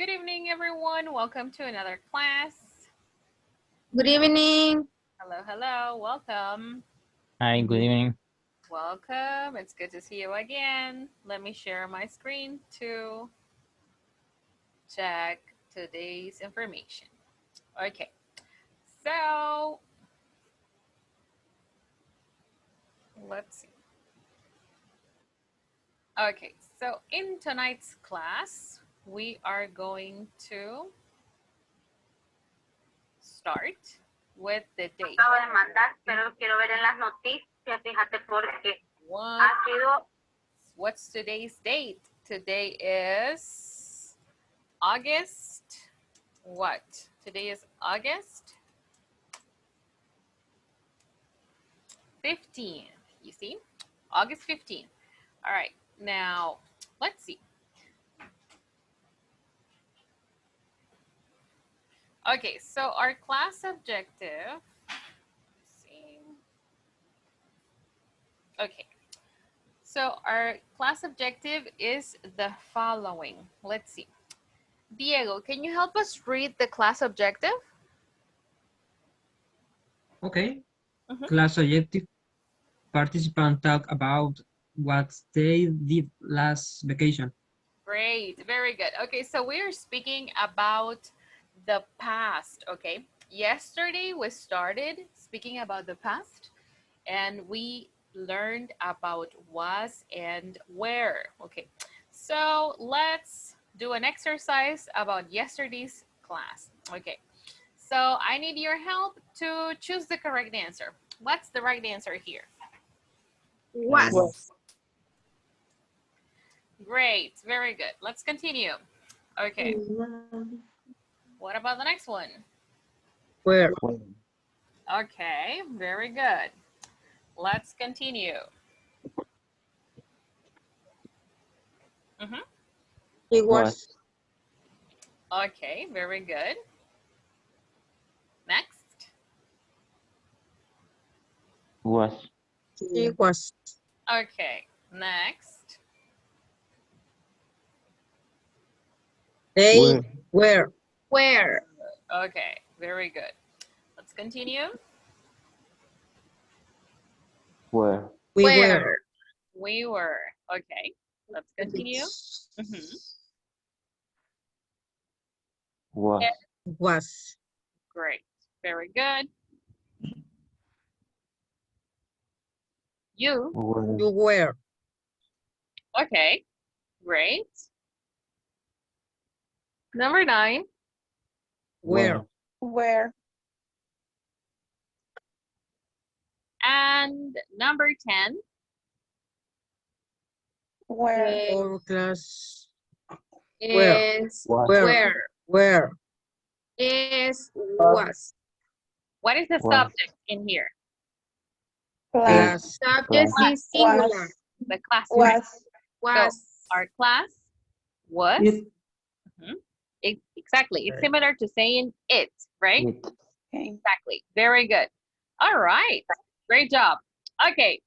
Good evening, everyone. Welcome to another class. Good evening. Hello, hello. Welcome. Hi, good evening. Welcome. It's good to see you again. Let me share my screen to check today's information. Okay, so let's see. Okay, so in tonight's class, we are going to start with the date. Acabo de mandar, pero quiero ver en las noticias, fíjate porque ha sido. What's today's date? Today is August. What? Today is August 15th. You see? August 15th. All right. Now, let's see. Okay, so our class objective. Let's see. Okay. So our class objective is the following. Let's see. Diego, can you help us read the class objective? Okay. Class objective. Participants talk about what they did last vacation. Great, very good. Okay, so we are speaking about the past, okay? Yesterday we started speaking about the past and we learned about was and where, okay? So let's do an exercise about yesterday's class, okay? So I need your help to choose the correct answer. What's the right answer here? Was. Great, very good. Let's continue. Okay. What about the next one? Where? Okay, very good. Let's continue. He was. Okay, very good. Next. Was. He was. Okay, next. They were. Where? Okay, very good. Let's continue. Where. We were. We were. Okay, let's continue. Was. Was. Great, very good. You. You were. Okay, great. Number 9. Where? Where? And number 10. Where? Our class. Is Where? Where? Is was. What is the Was. subject in here? Class. Subject is singular. The class. Was. So our class was. Exactly. It's similar to saying it, right? It. Okay. Exactly. Very good. All right. Great job. Okay.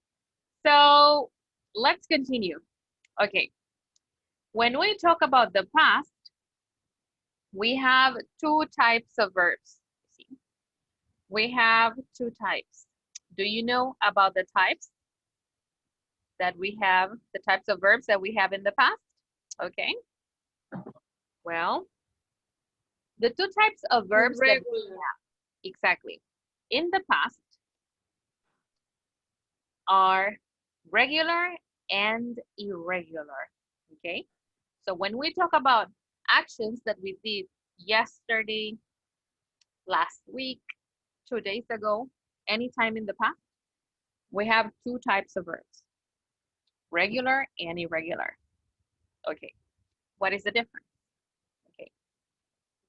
So let's continue. Okay. When we talk about the past, we have 2 types of verbs. See? We have 2 types. Do you know about the types that we have, the types of verbs that we have in the past? Okay. Well, the 2 types of verbs that we have, exactly, in the past are regular and irregular, okay? So when we talk about actions that we did yesterday, last week, 2 days ago, anytime in the past, we have 2 types of verbs, regular and irregular. Okay, what is the difference? Okay,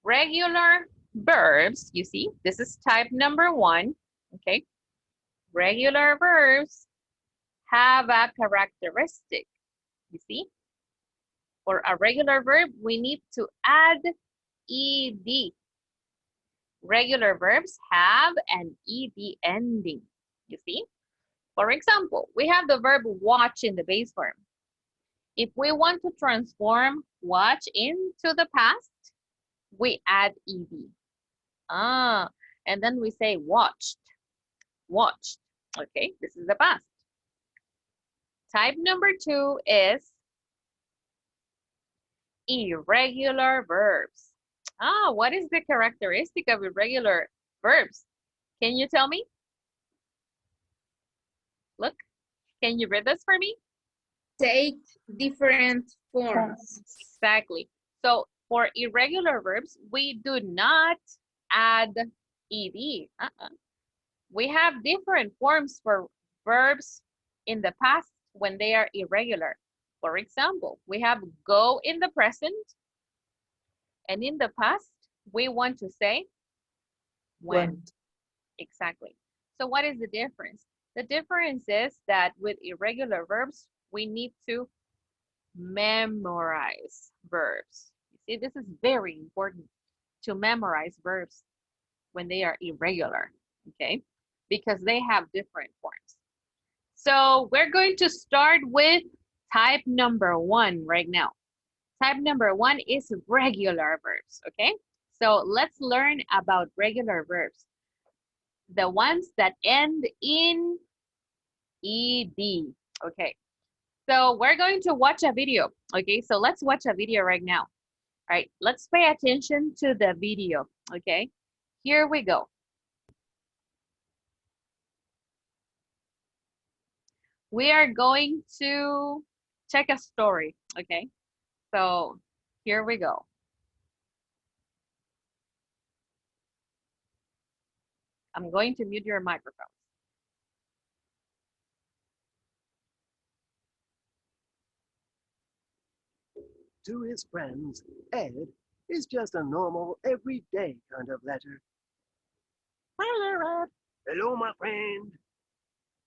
regular verbs, you see, this is type number 1, okay? Regular verbs have a characteristic, you see? For a regular verb, we need to add ed. Regular verbs have an ed ending, you see? For example, we have the verb watch in the base form. If we want to transform watch into the past, we add ed. Ah, and then we say watched, watched. Okay, this is the past. Type number 2 is irregular verbs. Ah, what is the characteristic of irregular verbs? Can you tell me? Look, can you read this for me? Take different forms. Exactly. So for irregular verbs, we do not add ed. We have different forms for verbs in the past when they are irregular. For example, we have go in the present, and in the past, we want to say went. Exactly. So what is the difference? The difference is that with irregular verbs, we need to memorize verbs. You see, this is very important to memorize verbs when they are irregular, okay? Because they have different forms. So we're going to start with type number 1 right now. Type number 1 is regular verbs, okay? So let's learn about regular verbs. The ones that end in ed, okay? So we're going to watch a video, okay? So let's watch a video right now. All right, let's pay attention to the video, okay? Here we go. We are going to check a story, okay? So here we go. I'm going to mute your microphone. To his friends, Ed is just a normal, everyday kind of letter. Hi there, Ed. Hello, my friend.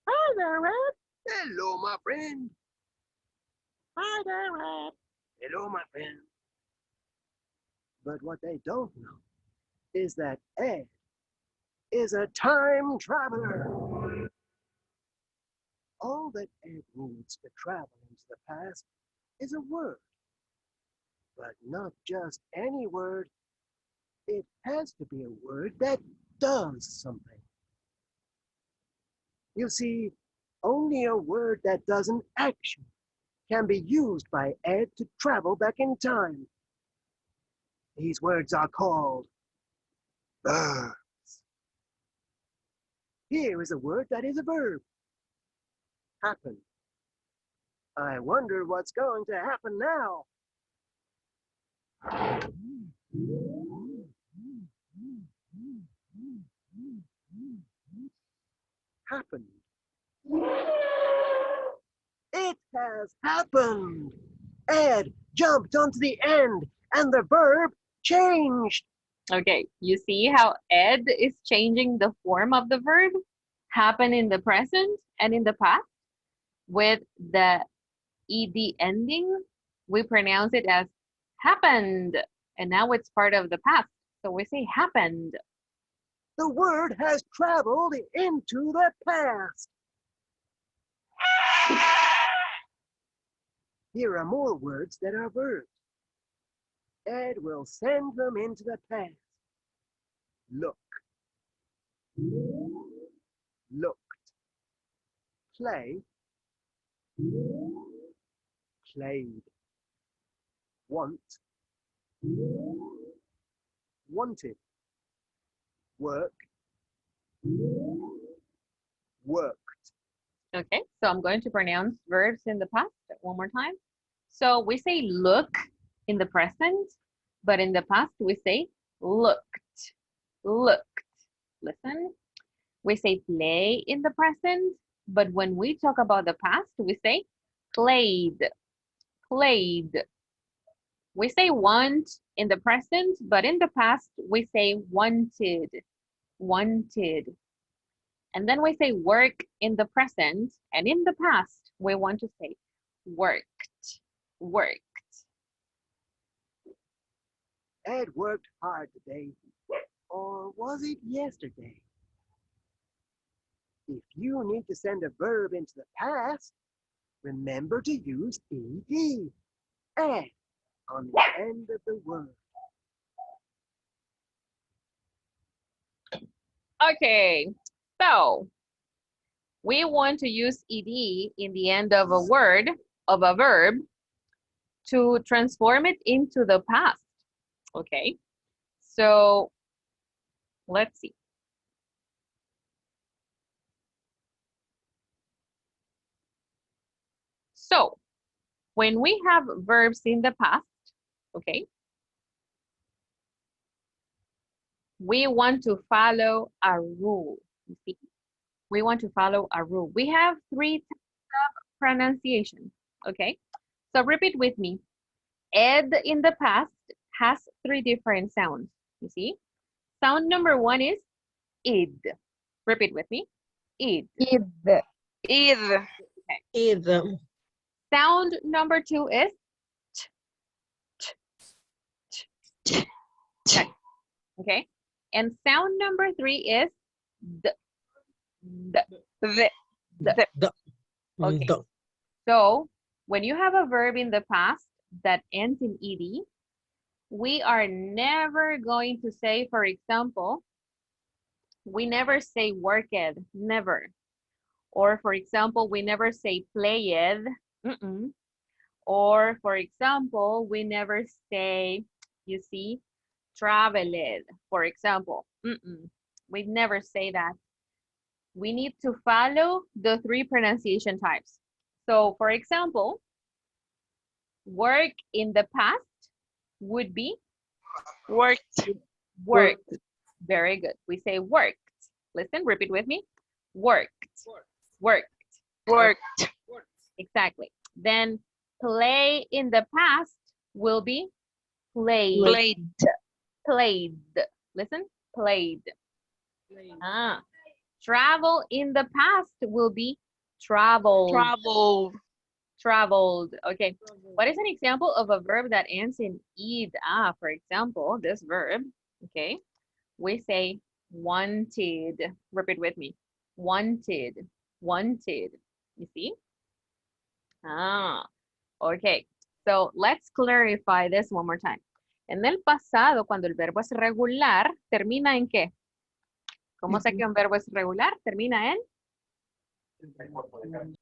Hi there, Ed. Hello, my friend. Hi there, Ed. Hello, my friend. But what they don't know is that Ed is a time traveler. All that Ed needs to travel into the past is a word. But not just any word. It has to be a word that does something. You see, only a word that does an action can be used by Ed to travel back in time. These words are called verbs. Here is a word that is a verb. Happen. I wonder what's going to happen now. Happened. It has happened. Ed jumped onto the end and the verb changed. Okay, you see how Ed is changing the form of the verb? Happen in the present and in the past. With the ed ending, we pronounce it as happened, and now it's part of the past. So we say happened. The word has traveled into the past. Here are more words that are verbs. Ed will send them into the past. Look. Looked. Play. Played. Want. Wanted. Work. Worked. Okay, so I'm going to pronounce verbs in the past one more time. So we say look in the present, but in the past we say looked, looked. Listen. We say play in the present, but when we talk about the past, we say played, played. We say want in the present, but in the past, we say wanted, wanted. And then we say work in the present, and in the past, we want to say worked, worked. Ed worked hard today. Or was it yesterday? If you need to send a verb into the past, remember to use ed, ed, on the end of the word. Okay, so we want to use ed in the end of a word, of a verb, to transform it into the past. Okay, so let's see. So when we have verbs in the past, okay, we want to follow a rule. You see, we want to follow a rule. We have 3 types of pronunciation. Okay, so repeat with me. Ed in the past has 3 different sounds. You see, sound number 1 is id. Repeat with me. Id. Id. Id. Id. Sound number 2 is t. Okay, and sound number 3 is d. D. The. D. Okay. So when you have a verb in the past that ends in ed, we are never going to say, for example, we never say worked, never. Or for example, we never say played. Or for example, we never say, you see, traveled, for example. We never say that. We need to follow the 3 pronunciation types. So for example, work in the past would be Worked. worked. Very good. We say worked. Listen, repeat with me. Worked. Worked. Worked. Exactly. Then play in the past will be played. Played. Played. Listen, played. Travel in the past will be traveled. Traveled. Traveled. Okay. What is an example of a verb that ends in ed? For example, this verb, okay, we say wanted. Repeat with me. Wanted. Wanted. You see? Okay. So let's clarify this one more time. En el pasado, cuando el verbo es regular, ¿termina en qué? ¿Cómo sé que un verbo es regular? Termina en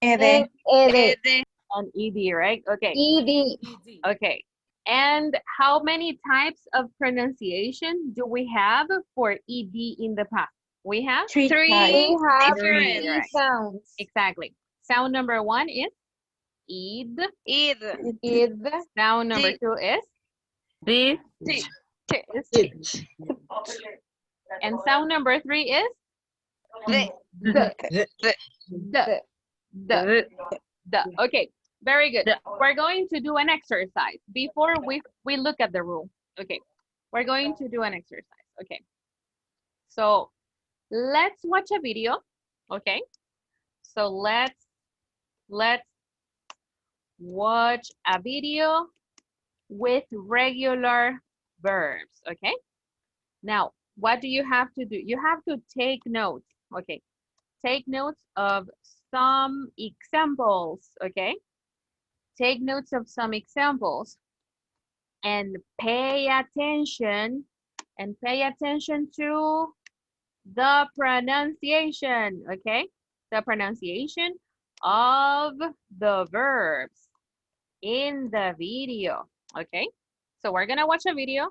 Ed. Ed. an ed, right? Okay. Ed. Okay. And how many types of pronunciation do we have for ed in the past? We have 3 Three. times. We have three, right? sounds. Exactly. Sound number 1 is ed. Id. Id. Sound number 2 is T. is. And sound number 3 is The. the. Okay, very good. We're going to do an exercise before we look at the rule. Okay, we're going to do an exercise. Okay, so let's watch a video. Okay, so let's watch a video with regular verbs. Okay, now what do you have to do? You have to take notes. Okay, take notes of some examples. Okay, take notes of some examples and pay attention to the pronunciation. Okay, the pronunciation of the verbs in the video. Okay, so we're gonna watch a video.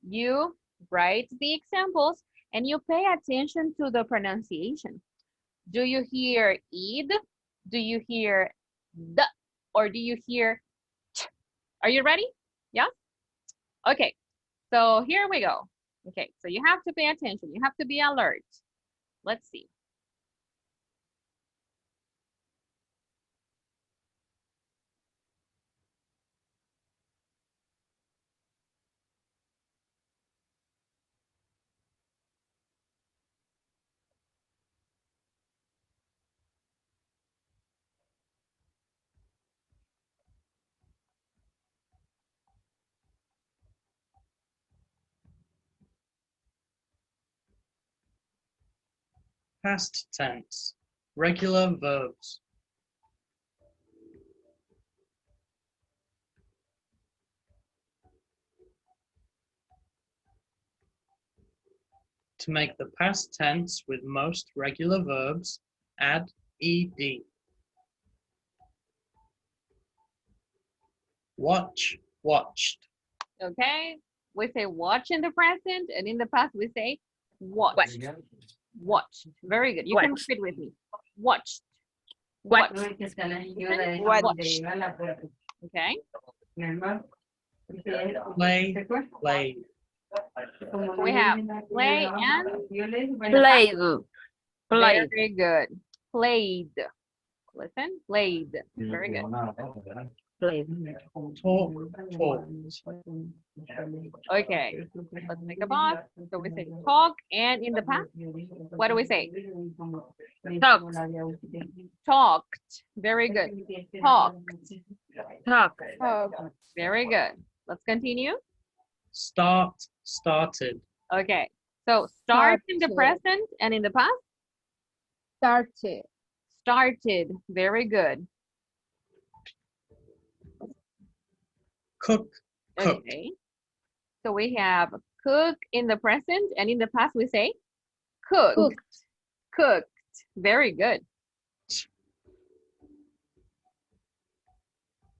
You write the examples and you pay attention to the pronunciation. Do you hear id? Do you hear the? Or do you hear t? Are you ready? Yeah? Okay, so here we go. Okay, so you have to pay attention. You have to be alert. Let's see. Past tense. Regular verbs. To make the past tense with most regular verbs, add ed. Watch, watched. Okay, we say watch in the present, and in the past we say watched. Watched. Very good. You can Watched. repeat with me. Watched. Watch. Watched. Okay. Play, played. We have play and Played. Played. very good. Played. Listen, played. Very good. Played. Talk, talked. Okay, let's make a pause. So we say talk, and in the past, what do we say? Talked. Talked. Very good. Talked. Talk. Very good. Let's continue. Start, started. Okay, so start in the Started. present and in the past, Started. started. Very good. Cook, cooked. Okay. So we have cook in the present, and in the past we say cooked. Cooked. Cooked. Very good.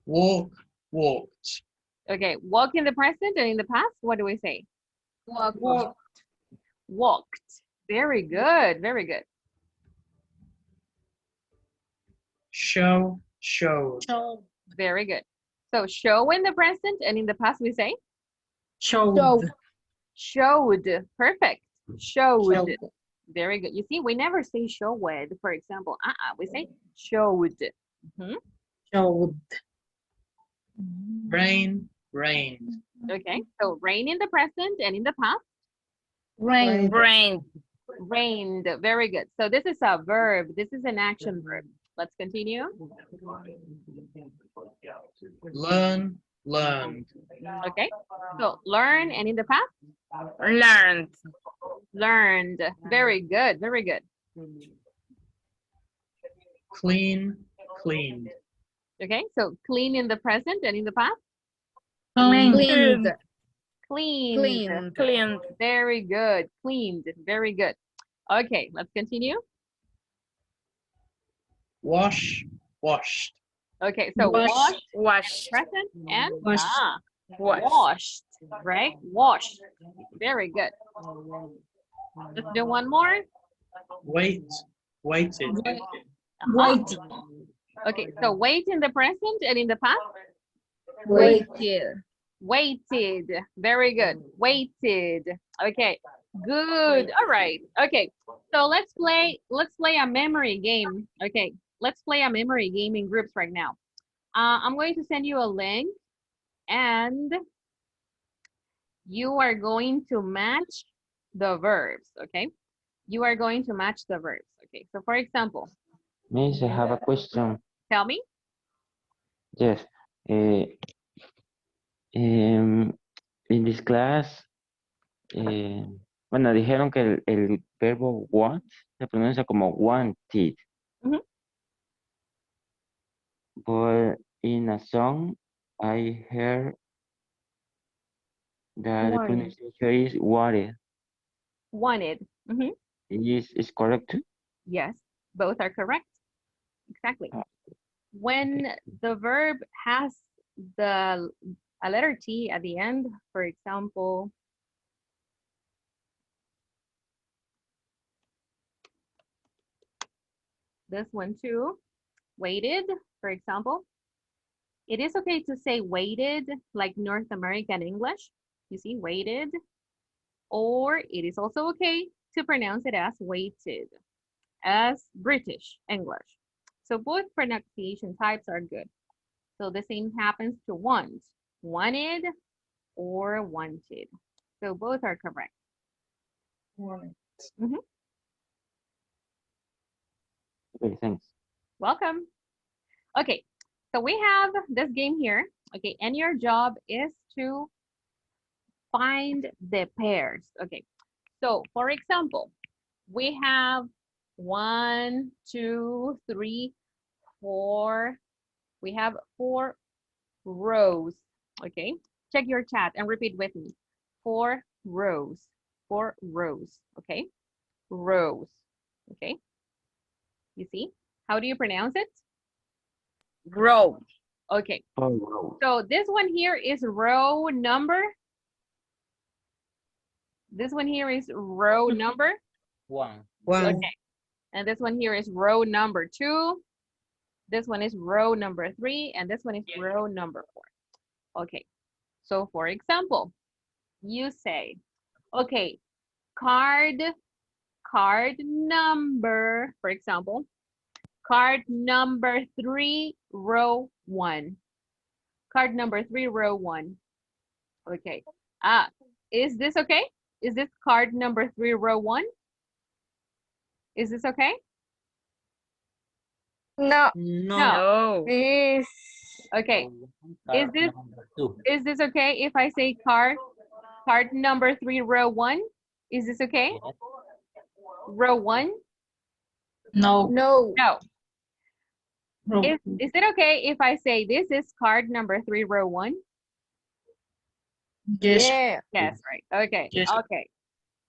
Walk, walked. Okay, walk in the present, and in the past, what do we say? Walked. Walked. Very good. Very good. Show, showed. Very good. So show in the present, and in the past we say Showed. showed. Perfect. Showed. Showed. Very good. You see, we never say showed, for example. We say showed. Mhm. Showed. Rain, rained. Okay, so rain in the present, and in the past, Rained. Rained. rained. Very good. So this is a verb. This is an action verb. Let's continue. Learn, learned. Okay, so learn, and in the past, Learned. learned. Very good. Very good. Clean, cleaned. Okay, so clean in the present, and in the past, Cleaned. cleaned. Cleaned. Cleaned. Very good. Cleaned. Very good. Okay, let's continue. Wash, washed. Okay, so Wash. wash, Washed. present, and Wash. Washed. washed, right? Washed. Very good. Let's do one more. Wait, waited. Wait. Okay, so wait in the present, and in the past, Waited. waited. Very good. Waited. Okay, good. All right. Okay, so let's play a memory game. Okay, let's play a memory game in groups right now. I'm going to send you a link, and you are going to match the verbs. Okay, you are going to match the verbs. Okay, so for example, Miss, I have a question. tell me. Yes. In this class, bueno, dijeron que el verbo want se pronuncia como wanted. Mhm. But in a song, I heard that the Wanted. pronunciation is wanted. Wanted. Mhm. Is correct too? Yes, both are correct. Exactly. Ah. When the verb has a letter T at the end, for example, this one too, waited, for example, it is okay to say waited like North American English. You see, waited. Or it is also okay to pronounce it as waited, as British English. So both pronunciation types are good. So the same happens to want, wanted or wanted. So both are correct. Mhm. Okay, thanks. Welcome. Okay, so we have this game here. Okay, and your job is to find the pairs. Okay, so for example, we have 1, 2, 3, 4. We have 4 rows. Okay, check your chat and repeat with me. 4 rows. for rows, okay? Rows, okay? You see? How do you pronounce it? Row. Okay, Four rows. so this one here is row number. This one here is row number. One. Okay. And this one here is row number 2. This one is row number 3. And this one is row number 4. Okay. So for example, you say, okay, card number, for example, card number 3, row 1. Card number 3, row 1. Okay. Is this okay? Is this card number 3, row 1? Is this okay? No. No. No. This. Okay. Card this- number 2. Is this okay if I say card number 3, row 1? Is this okay? Yes. Row 1? No. No. No. Is it okay if I say this is card number 3, row 1? Yes. Yeah. Yes, right. Okay. Yes. Okay.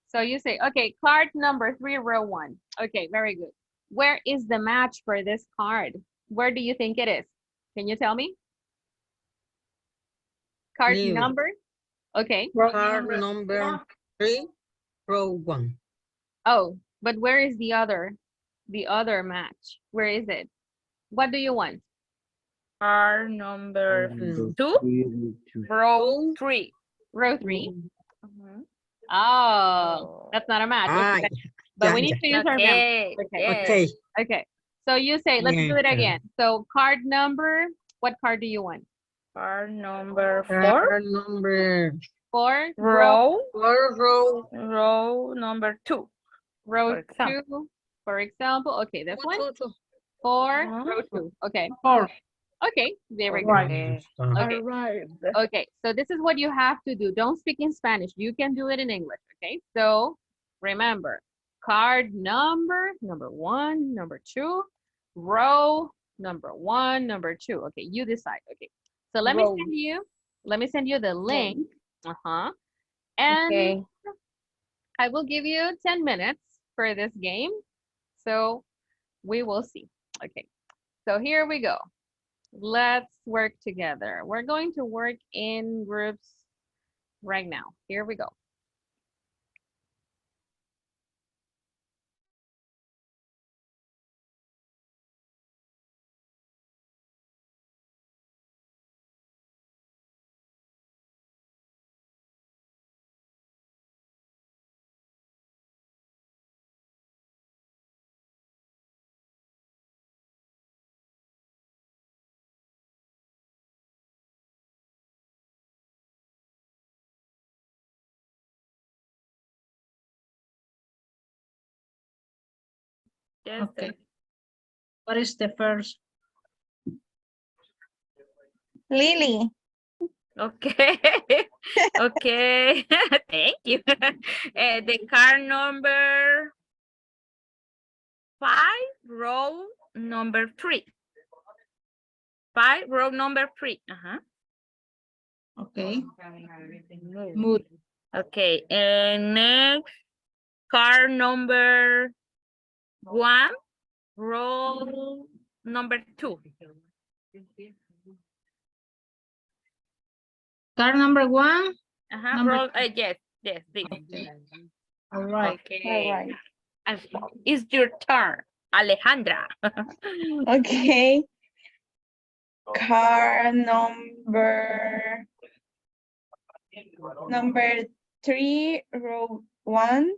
So you say, okay, card number 3, row 1. Okay, very good. Where is the match for this card? Where do you think it is? Can you tell me? Card Leave. number? Okay. Card number 3, row 1. Oh, but where is the other match? Where is it? What do you want? Card number Number 2, 3, row 3. Row 3. Mhm. Oh, that's not a match. Ah, Okay, but we yeah, need to use our memory. Okay. Okay. yes. Okay. Okay. So you say, let's do it Yeah. again. So card number, what card do you want? Card number 4, Card number 4, row, 4, row row number 2. row for example. 2, for example. Okay, this one, 2. 4, Uh-huh. row 2. Okay. 4. Okay, very good. Okay. Okay. Arrived. Okay, so this is what you have to do. Don't speak in Spanish. You can do it in English, okay? So remember, card number 1, number 2, row number 1, number 2. Okay, you decide. Okay. So let Row. me send you the link. And Okay. I will give you 10 minutes for this game. So we will see. Okay. So here we go. Let's work together. We're going to work in groups right now. Here we go. Yes, Okay. What is the first? Lily. Okay. Okay. Thank you. The card number 5, row number 3. 5, row number 3. Okay. Mood. Okay. And next, card number 1, row number 2. Card number 1. Number Roll, yes, this. Okay. All right. Okay. All right. And it's your turn, Alejandra. Okay. Car number 3, row 1.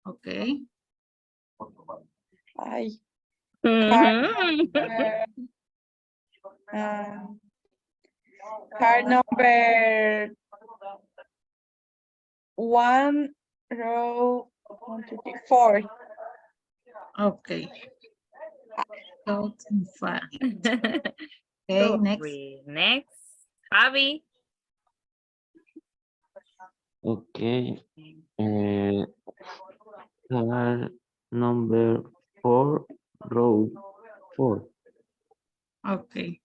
Okay. Ay, Mhm. car number 1, row 1, 2, 3, 4. Okay. Go too far. Okay, next. Next, Javi. Okay. Card number 4, row 4. Okay.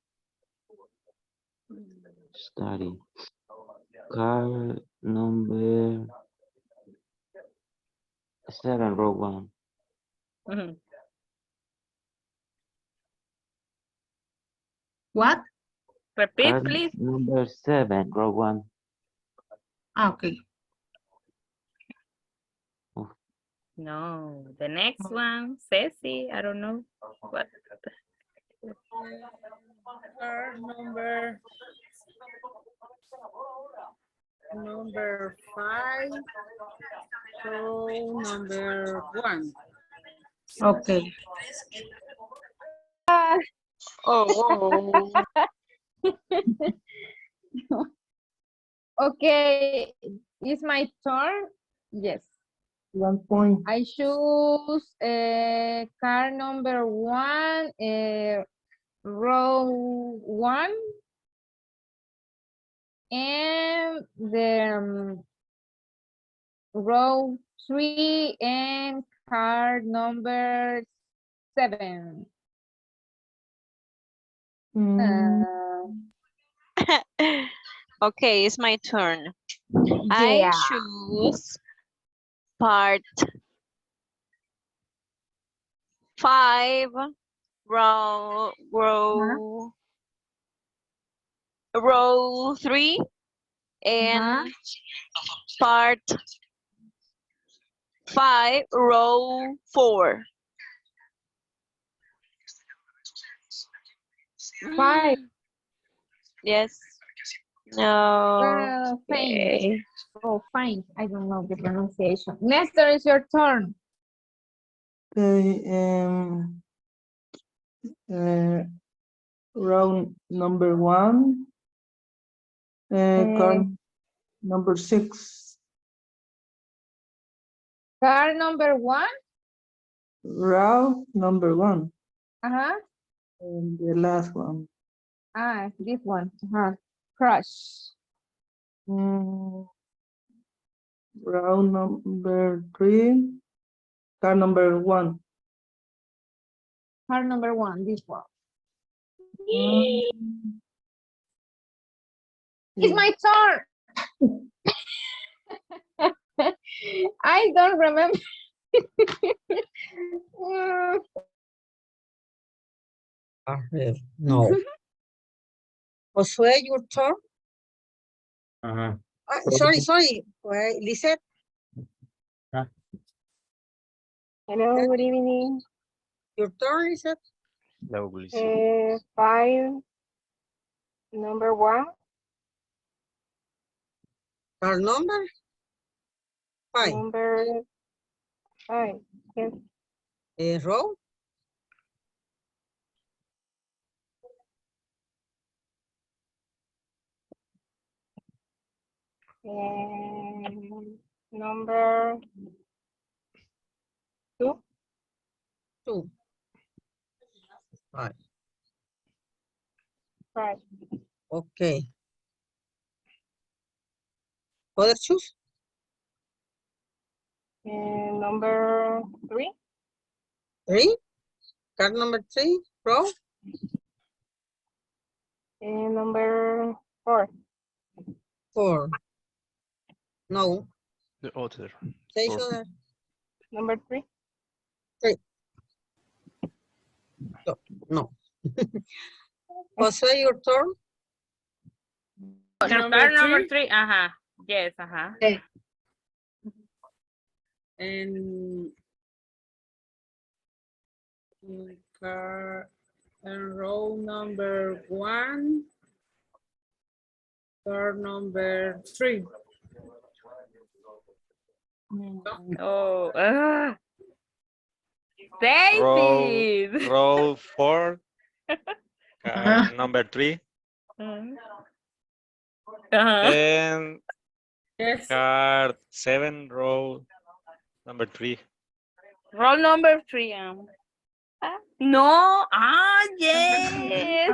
Study. Card number 7, row 1. Mhm. What? Repeat, Car please. number 7, row 1. Okay. No, the next one, Ceci, I don't know what. Car number 5, row number 1. Okay. Oh. Okay, it's my turn. Yes. 1 point. I choose car number 1, row 1, and the row 3 and car number 7. Okay, it's my turn. I Yeah. choose part 5, row 3, and part 5, row 4. 5. Yes. No. Fine. Okay. Oh, fine. I don't know the pronunciation. Nestor, it's your turn. Okay, round number 1, car number 6. Car number 1. Round number 1, Uh-huh. and the last one. This one. Crush. Round number 3, car number 1. Car number 1, this one. It's my turn. I don't remember. No. Josue, your turn? Sorry. Wait, Lisette. Hello, good evening. Your turn, Lisette? Five, number 1. Car number 5. Number 5. Yes. Row? Number 2. 2. 5. 5. Okay. Other choose? Number 3. 3. Car number 3, row? Number 4. 4. No. The other. Say Four. other. Number 3. 3. No. Jose, your turn? Car number 3. Yes, And car and row number 1. Car number 3. Oh, Row 4, number 3, and Yes. card 7, row number 3. Roll number 3. No. Yes.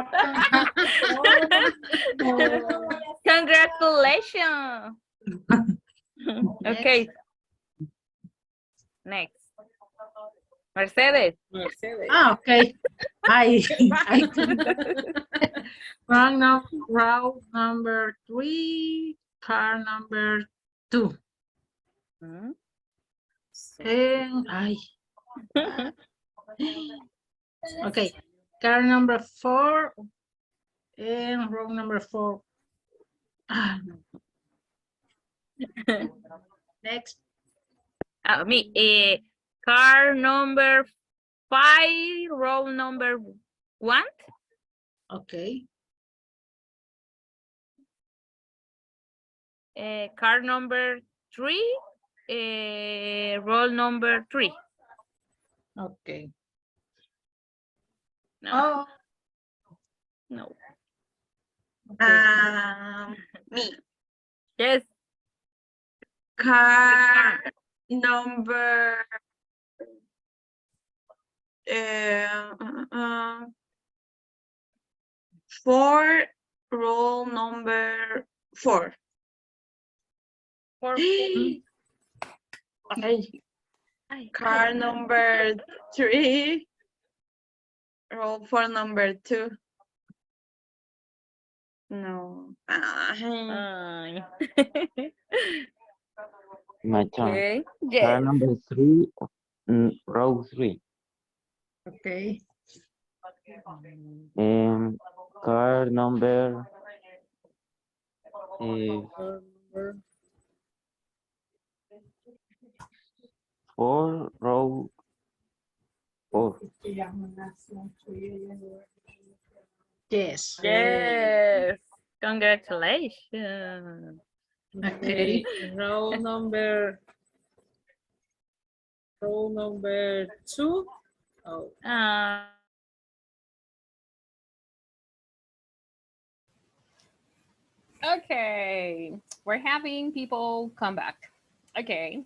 Congratulations. Okay. Next. Mercedes. Okay. I round number 3, car number 2. And okay, car number 4 and row number 4. Next. Me, car number 5, row number 1. Okay. Car number 3, roll number 3. Okay. No. Oh. No. Me. Yes. Car number 4, roll number 4. 4. Car number 3, roll for number 2. No. My turn. Okay. Car Yes. number 3, row 3. Okay. And car number 4, row 4. Yes. Yes. Congratulations. Okay. Roll number 2. Oh. Okay, we're having people come back. Okay,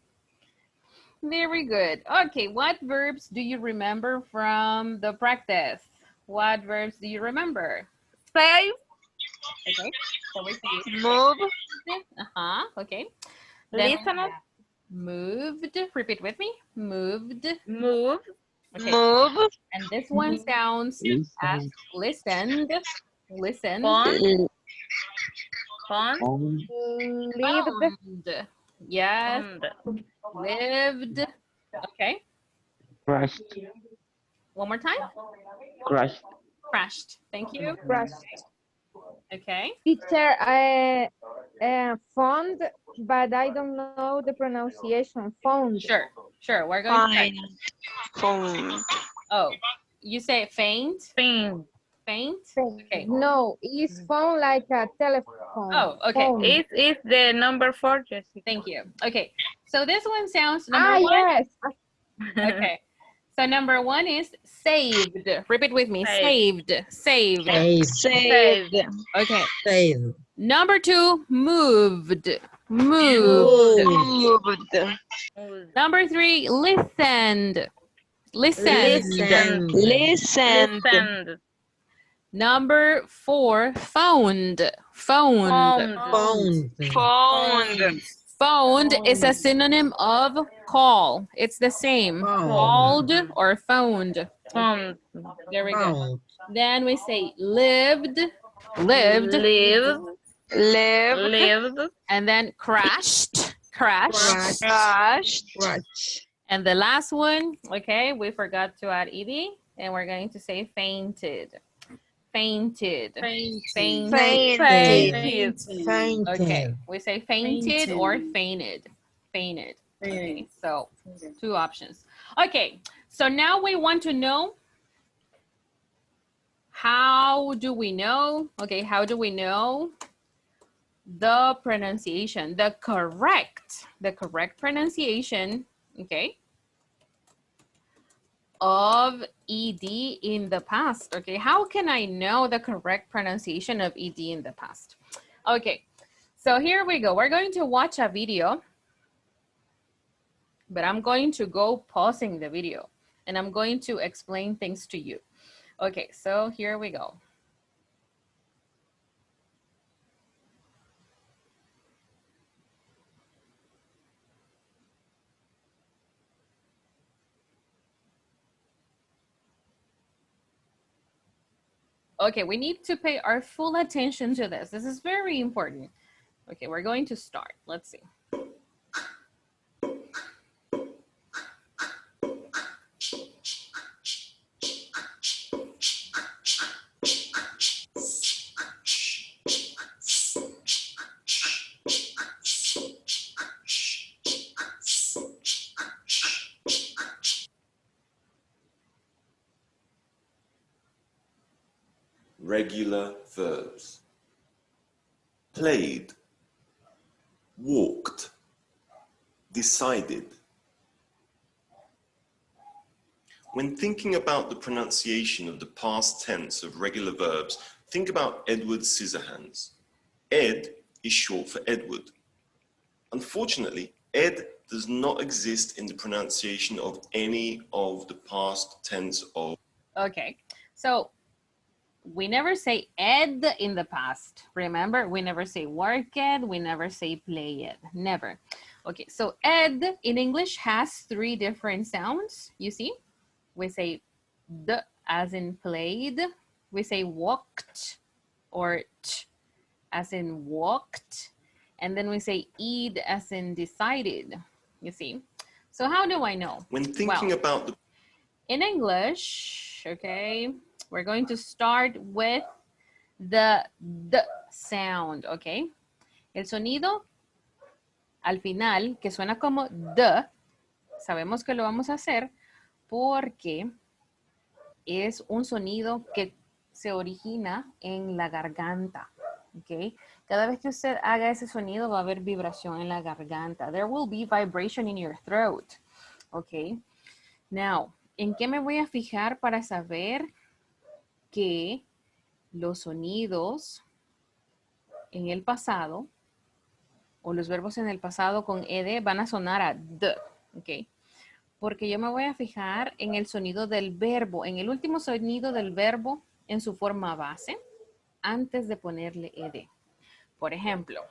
very good. Okay, what verbs do you remember from the practice? What verbs do you remember? Save. Okay, so we say Move. Okay. Then Listen. moved. Repeat with me. Moved. Move. Okay. Move. And this one sounds as listened. Listened. Fun. Fun. Lived. Found. Yes. Found. Lived. Okay. Crashed. One more time. Crashed. Crashed. Thank you. Crashed. Okay. Teacher, found, but I don't know the pronunciation. Found. Sure. Sure. We're going to Find. Phone. Oh, you say faint? Faint. Faint? Okay. No, it's phone like a telephone. Oh, okay. Phone. Is the number 4, Jessica? Thank you. Okay. So this one sounds number 1. Yes. Okay. So number 1 is saved. Repeat with me. Saved. Saved. Saved. Okay. Saved. Number 2, moved. Moved. Moved. Number 3, listened. Listened. Listened. Listened. Number 4, found. Found. Found. Phone. Found is a synonym of call. It's the same. Called or phoned. Found. There we go. Then we say lived. Lived. Lived. Lived. Lived. And then crashed. Crashed. Crashed. And the last one, okay, we forgot to add ed, and we're going to say fainted. Fainted. Fainted. Okay, we say fainted or fainted. Fainted. Okay, so 2 options. Okay, so now we want to know, how do we know? Okay, how do we know the pronunciation, the correct pronunciation, okay, of ed in the past? Okay, how can I know the correct pronunciation of ed in the past? Okay, so here we go. We're going to watch a video, but I'm going to go pausing the video and I'm going to explain things to you. Okay, so here we go. Okay, we need to pay our full attention to this. This is very important. Okay, we're going to start. Let's see. regular verbs. Played, walked, decided. When thinking about the pronunciation of the past tense of regular verbs, think about Edward Scissorhands. Ed is short for Edward. Unfortunately, Ed does not exist in the pronunciation of any of the past tense of. Okay, so we never say ed in the past. Remember, we never say worked, we never say played, never. Okay, so ed in English has 3 different sounds, you see? We say d as in played, we say walked or t as in walked, and then we say ed as in decided, you see? So how do I know? When thinking about the in English, okay, we're going to start with the d sound, okay? El sonido al final, que suena como d, sabemos que lo vamos a hacer porque es un sonido que se origina en la garganta, ¿ok? Cada vez que usted haga ese sonido va a haber vibración en la garganta. There will be vibration in your throat, ¿ok? Now, ¿en qué me voy a fijar para saber que los sonidos en el pasado o los verbos en el pasado con ed van a sonar a d, ¿ok? Porque yo me voy a fijar en el sonido del verbo, en el último sonido del verbo en su forma base, antes de ponerle ed. Por ejemplo,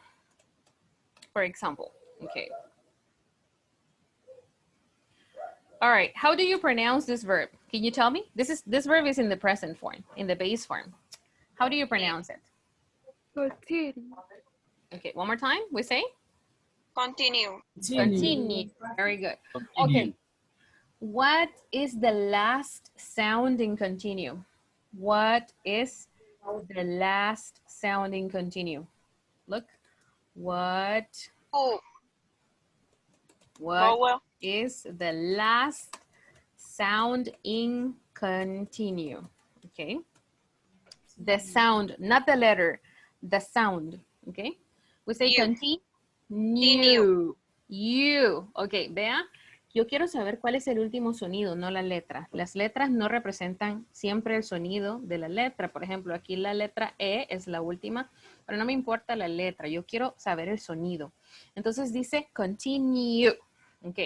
okay. All right, how do you pronounce this verb? Can you tell me? This verb is in the present form, in the base form. How do you pronounce it? Continue. Okay, one more time, we say? Continue. Continue. Very good. Okay. What is the last sound in continue? What is the last sound in continue? Look. What is the last sound in continue? Okay. The sound, not the letter, the sound. Okay. We say continue. You. Ok, vea, yo quiero saber cuál es el último sonido, no la letra. Las letras no representan siempre el sonido de la letra. Por ejemplo, aquí la letra E es la última, pero no me importa la letra. Yo quiero saber el sonido. Entonces dice continue. Ok.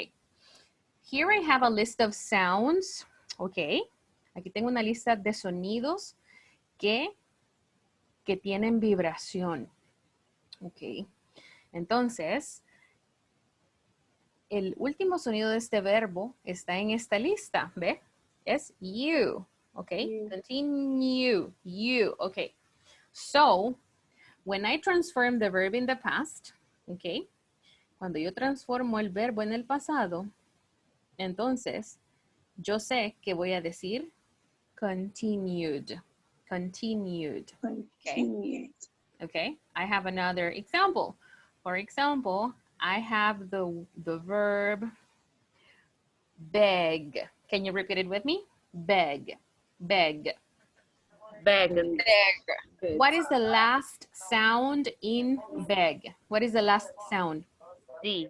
Here I have a list of sounds. Ok. Aquí tengo una lista de sonidos que tienen vibración. Ok. Entonces, el último sonido de este verbo está en esta lista, ¿ve? Es you, ¿ok? Continue, you, ¿ok? So, when I transform the verb in the past, ¿ok? Cuando yo transformo el verbo en el pasado, entonces, yo sé que voy a decir continued, continued, ¿ok? Okay, I have another example. For example, I have the verb beg. Can you repeat it with me? Beg, beg. Beg. What is the last sound in beg? What is the last sound? D.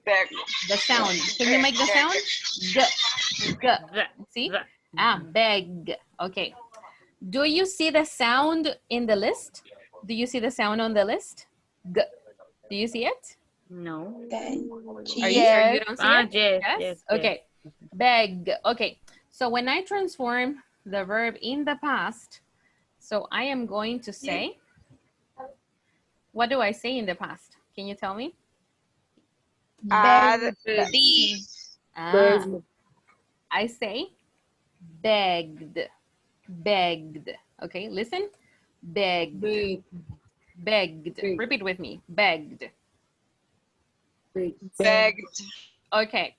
Beg. The sound. Can you make the sound? G. See? Ah, beg. Okay. Do you see the sound in the list? Do you see the sound on the list? G. Do you see it? No. Are you sure you don't see it? Yes. Okay. Beg. Okay. So when I transform the verb in the past, so I am going to say, what do I say in the past? Can you tell me? Add D. I say begged. Begged. Okay, listen. Begged. Begged. Repeat with me. Begged. Begged. Okay,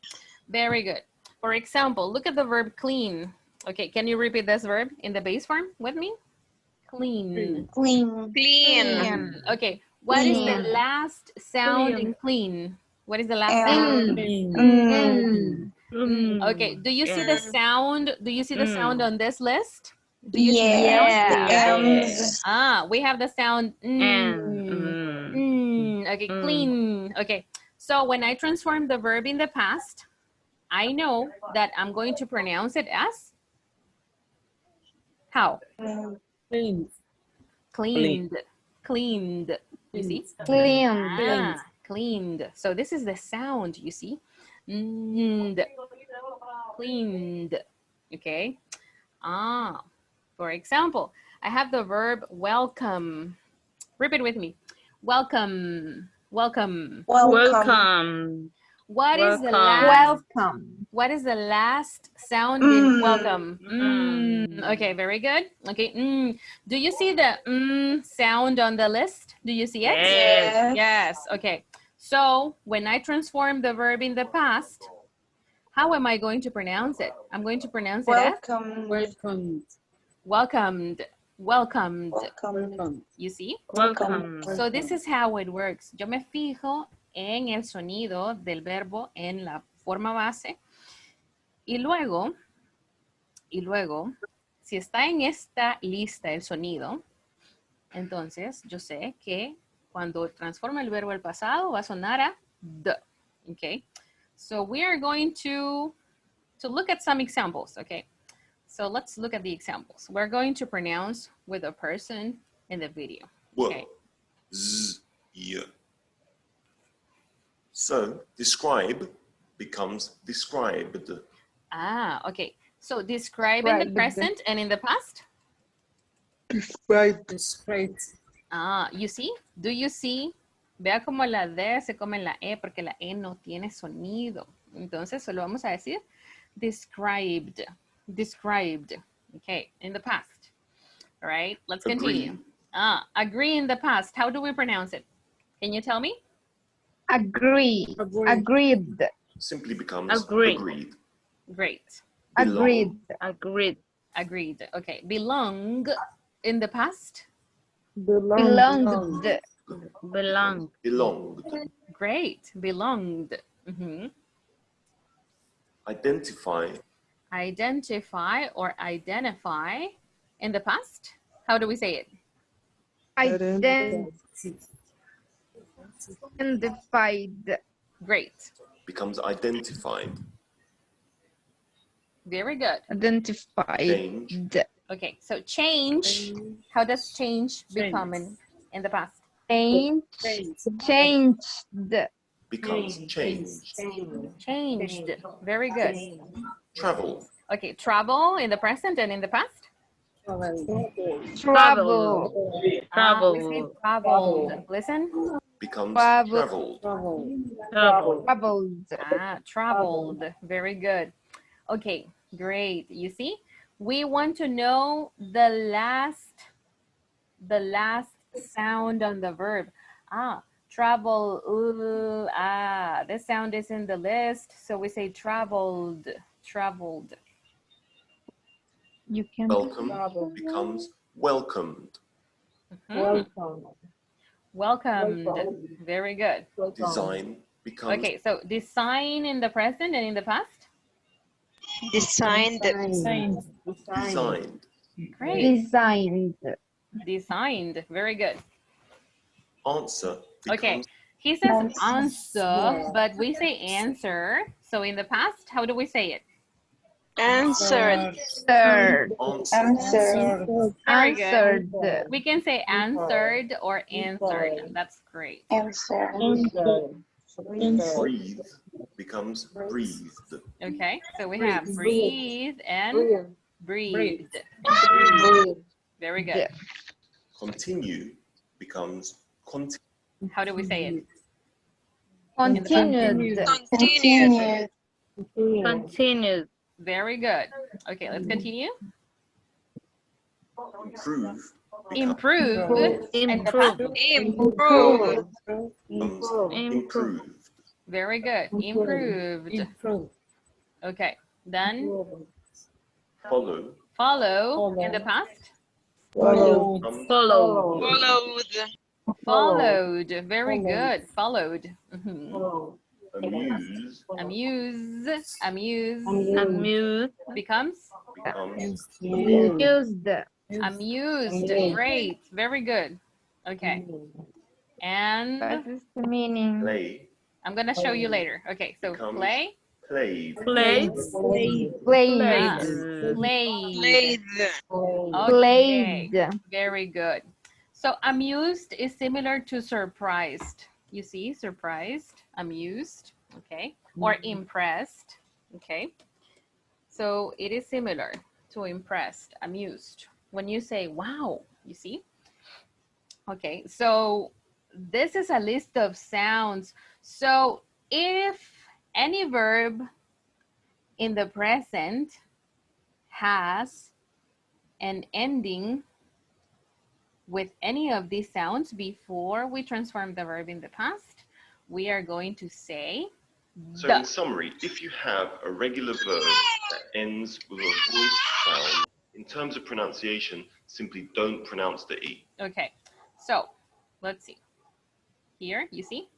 very good. For example, look at the verb clean. Okay, can you repeat this verb in the base form with me? Clean. Clean. Okay, what is the last sound in clean? What is the last sound? Okay, do you see the sound? Do you see the sound on this list? Do you see the sound? Yes. We have the sound okay, clean. Okay, so when I transform the verb in the past, I know that I'm going to pronounce it as how? Clean. Cleaned. Cleaned. You see? Clean. Cleaned. So this is the sound, you see? Cleaned. Cleaned. Okay. For example, I have the verb welcome. Repeat with me. Welcome. Welcome. Welcome. What is the last sound in welcome? Okay, very good. Okay. Do you see the sound on the list? Do you see it? Yes. Okay. So when I transform the verb in the past, how am I going to pronounce it? I'm going to pronounce it as welcomed. Welcomed. You see? Welcome. So this is how it works. Yo me fijo en el sonido del verbo en la forma base y luego, si está en esta lista el sonido, entonces yo sé que cuando transforma el verbo al pasado va a sonar a d. Okay, so we are going to look at some examples. Okay, so let's look at the examples. We're going to pronounce with a person in the video. Okay. So describe becomes described. Okay. So describe in the present and in the past? Described. You see? Do you see? Vea como la D se come la E porque la E no tiene sonido. Entonces solo vamos a decir described. Described. Okay, in the past. All right, let's continue. Agree in the past. How do we pronounce it? Can you tell me? Agreed. Simply becomes agreed. Great. Belong. Agreed. Okay. Belong in the past? Belonged. Belonged. Great. Belonged. Identify. Identify or identify in the past? How do we say it? Identified. Great. Becomes identified. Very good. Identified. Change. Okay, so change. How does change become in the past? Changed. Becomes changed. Changed. Very good. Travel. Okay, travel in the present and in the past? Travel. Traveled. Listen. Becomes traveled. Traveled. Very good. Okay, great. You see, we want to know the last sound on the verb. Travel. This sound is in the list, so we say traveled. Traveled. You can Welcome becomes welcomed. Welcomed. Very good. Design becomes. Okay, so design in the present and in the past? Designed. Designed. Great. Designed. Very good. Answer becomes. Okay, he says answer, but we say answer. So in the past, how do we say it? Answered. Very good. We can say answered or answered. That's great. Breathe becomes breathed. Okay, so we have breathe and breathed. Very good. Continue becomes continue. How do we say it? Continued. Very good. Okay, let's continue. Improve. Improve. Improved. Very good. Improved. Okay, then follow in the past? Followed. Very good. Followed. Amuse Amuse. Amuse. Becomes? becomes Amused. Amused. Great. Very good. Okay. And What is the meaning? play I'm going to show you later. Okay, so becomes play. played. Played. Played. Played. Okay. Very good. So amused is similar to surprised. You see, surprised, amused, okay, or impressed, okay. So it is similar to impressed, amused. When you say, wow, you see? Okay, so this is a list of sounds. So if any verb in the present has an ending with any of these sounds before we transform the verb in the past, we are going to say So the. in summary, if you have a regular verb that ends with a voiced sound, in terms of pronunciation, simply don't pronounce the E. Okay, so let's see. Here, you see?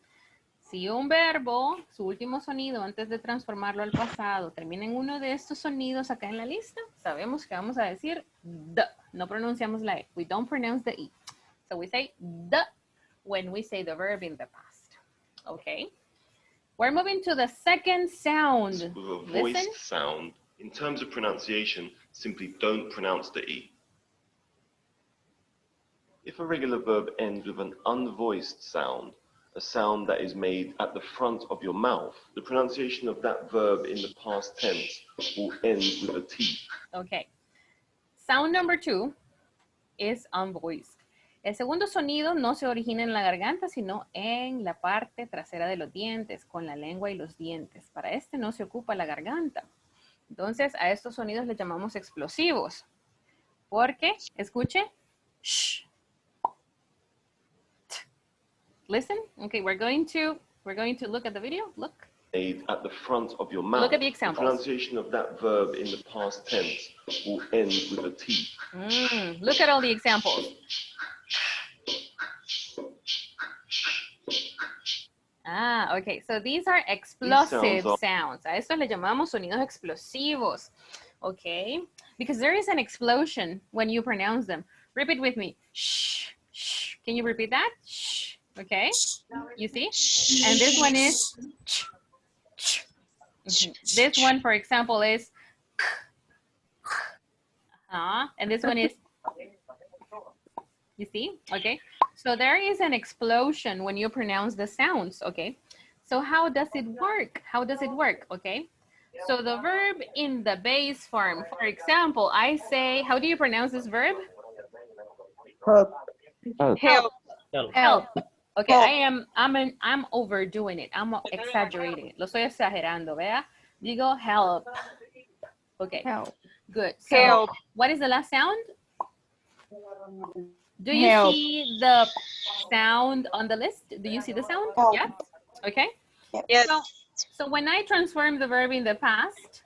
Si un verbo, su último sonido antes de transformarlo al pasado, termina en uno de estos sonidos acá en la lista, sabemos que vamos a decir the. No pronunciamos la E. We don't pronounce the E. So we say the when we say the verb in the past. Okay? We're moving to the second sound. With a Listen. voiced sound, in terms of pronunciation, simply don't pronounce the E. If a regular verb ends with an unvoiced sound, a sound that is made at the front of your mouth, the pronunciation of that verb in the past tense will end with a T. Okay. Sound number 2 is unvoiced. El segundo sonido no se origina en la garganta, sino en la parte trasera de los dientes, con la lengua y los dientes. Para este no se ocupa la garganta. Entonces, a estos sonidos les llamamos explosivos. Porque, escuche, shh. Listen. Okay, we're going to look at the video. Look. Made at the front of your mouth. Look at the examples. Pronunciation of that verb in the past tense will end with a T. Look at all the examples. Okay. So these are explosive sounds. A estos le llamamos sonidos explosivos. Okay. Because there is an explosion when you pronounce them. Repeat with me. Shh. Shh. Can you repeat that? Shh. Okay. You see? And this one is ch. Ch. This one, for example, is and this one is, you see? Okay. So there is an explosion when you pronounce the sounds. Okay. So how does it work? How does it work? Okay. So the verb in the base form, for example, I say, how do you pronounce this verb? Help. Help. Help. Okay, I'm overdoing it. I'm exaggerating it. Lo estoy exagerando, vea? Digo help. Okay. Help. Good. So Help. what is the last sound? Do you Help. see the sound on the list? Do you see the sound? Help. Yes. Okay. Yes. So when I transform the verb in the past,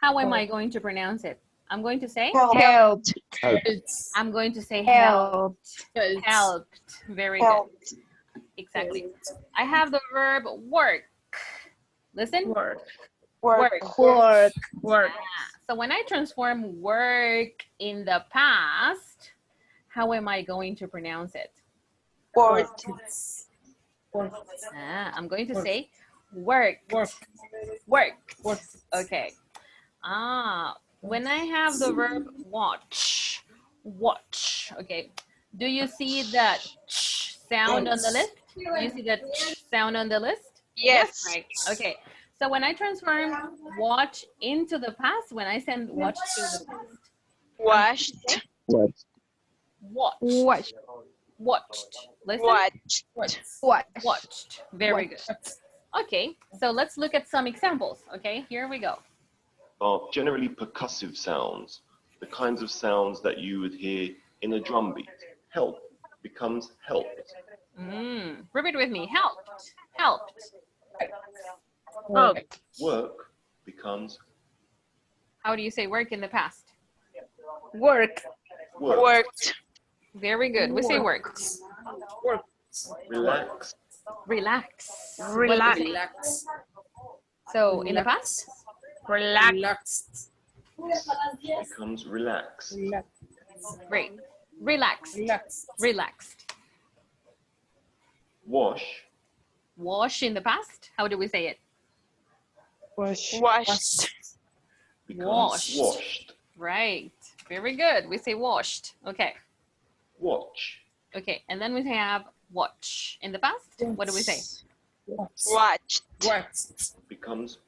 how am I going to pronounce it? I'm going to say Helped. I'm going to say Helped. helped. Very good. Exactly. I have the verb work. Listen. Work. So when I transform work in the past, how am I going to pronounce it? Worked. I'm going to say worked. Worked. Okay. When I have the verb watch. Okay. Do you see that sound on the list? Do you see that sound on the list? Yes. Right. Okay. So when I transform watch into the past, when I send watch to the past. Washed. Watched. Listen. Watched. Very good. Okay. So let's look at some examples. Okay. Here we go. Are generally percussive sounds, the kinds of sounds that you would hear in a drum beat. Help becomes helped. Repeat with me. Helped. Work becomes. How do you say work in the past? Work. Worked. Very good. We say work. Relax. Relax. So in the past? Relaxed. becomes relaxed. Great. Relaxed. Relaxed. Wash Wash in the past. How do we say it? Washed. becomes washed. Right. Very good. We say washed. Okay. Watch Okay. And then we have watch in the past. What do we say? Watched. becomes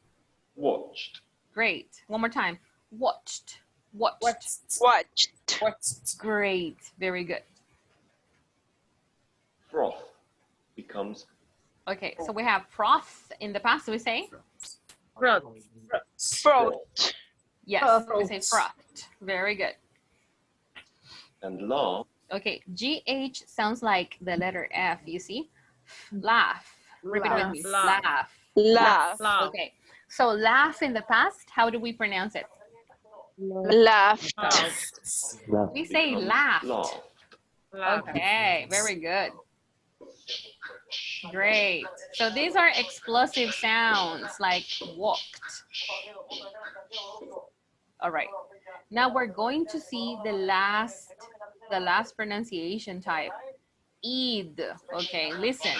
watched. Great. One more time. Watched. Watched. Watched. Great. Very good. Froth becomes Okay. So we have froth in the past. We say? Froth. Yes. We say frothed. Very good. and laugh Okay. GH sounds like the letter F, you see? Laugh. Repeat with me. Laugh. Laugh. Okay. So laugh in the past, how do we pronounce it? Laughed. We say becomes laughed. laughed. Okay, very good. Great. So these are explosive sounds like walked. All right. Now we're going to see the last pronunciation type. Eid. Okay, listen.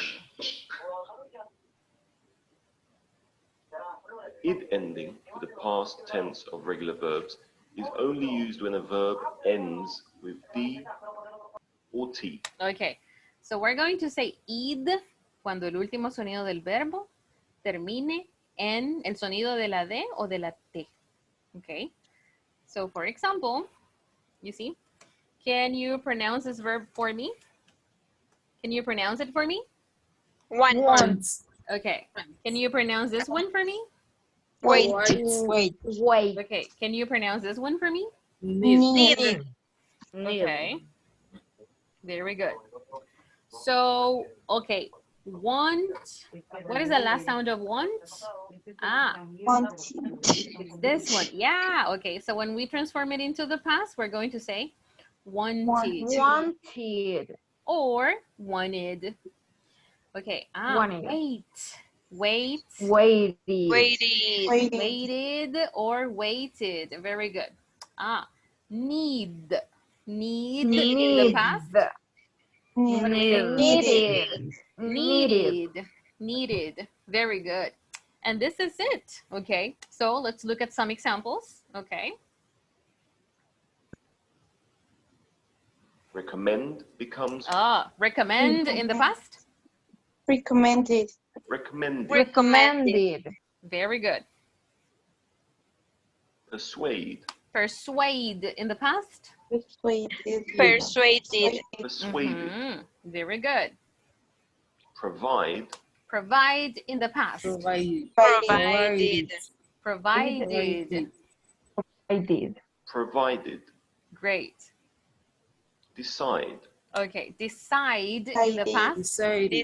Id ending with the past tense of regular verbs is only used when a verb ends with D or T. Okay. So we're going to say id cuando el último sonido del verbo termine en el sonido de la D o de la T. Okay. So for example, you see, can you pronounce this verb for me? Can you pronounce it for me? Want. Okay. Can you pronounce this one for me? Wait. Okay. Can you pronounce this one for me? Need. Okay. Very good. So, okay. Want. What is the last sound of want? Ah, this one. Yeah. Okay. So when we transform it into the past, we're going to say wanted. Or wanted. Okay. Wait. Waiting. Waited or waited. Very good. Need. Need in the past. What do we say? Needed. Very good. And this is it. Okay. So let's look at some examples. Okay. Recommend becomes Recommend in the past. Recommended. recommended. Very good. Persuade. Persuade in the past. Persuaded. Persuaded. Very good. Provide. Provide in the past. Provided. Provided. Great. Decide. Okay, decide in the past. Decided.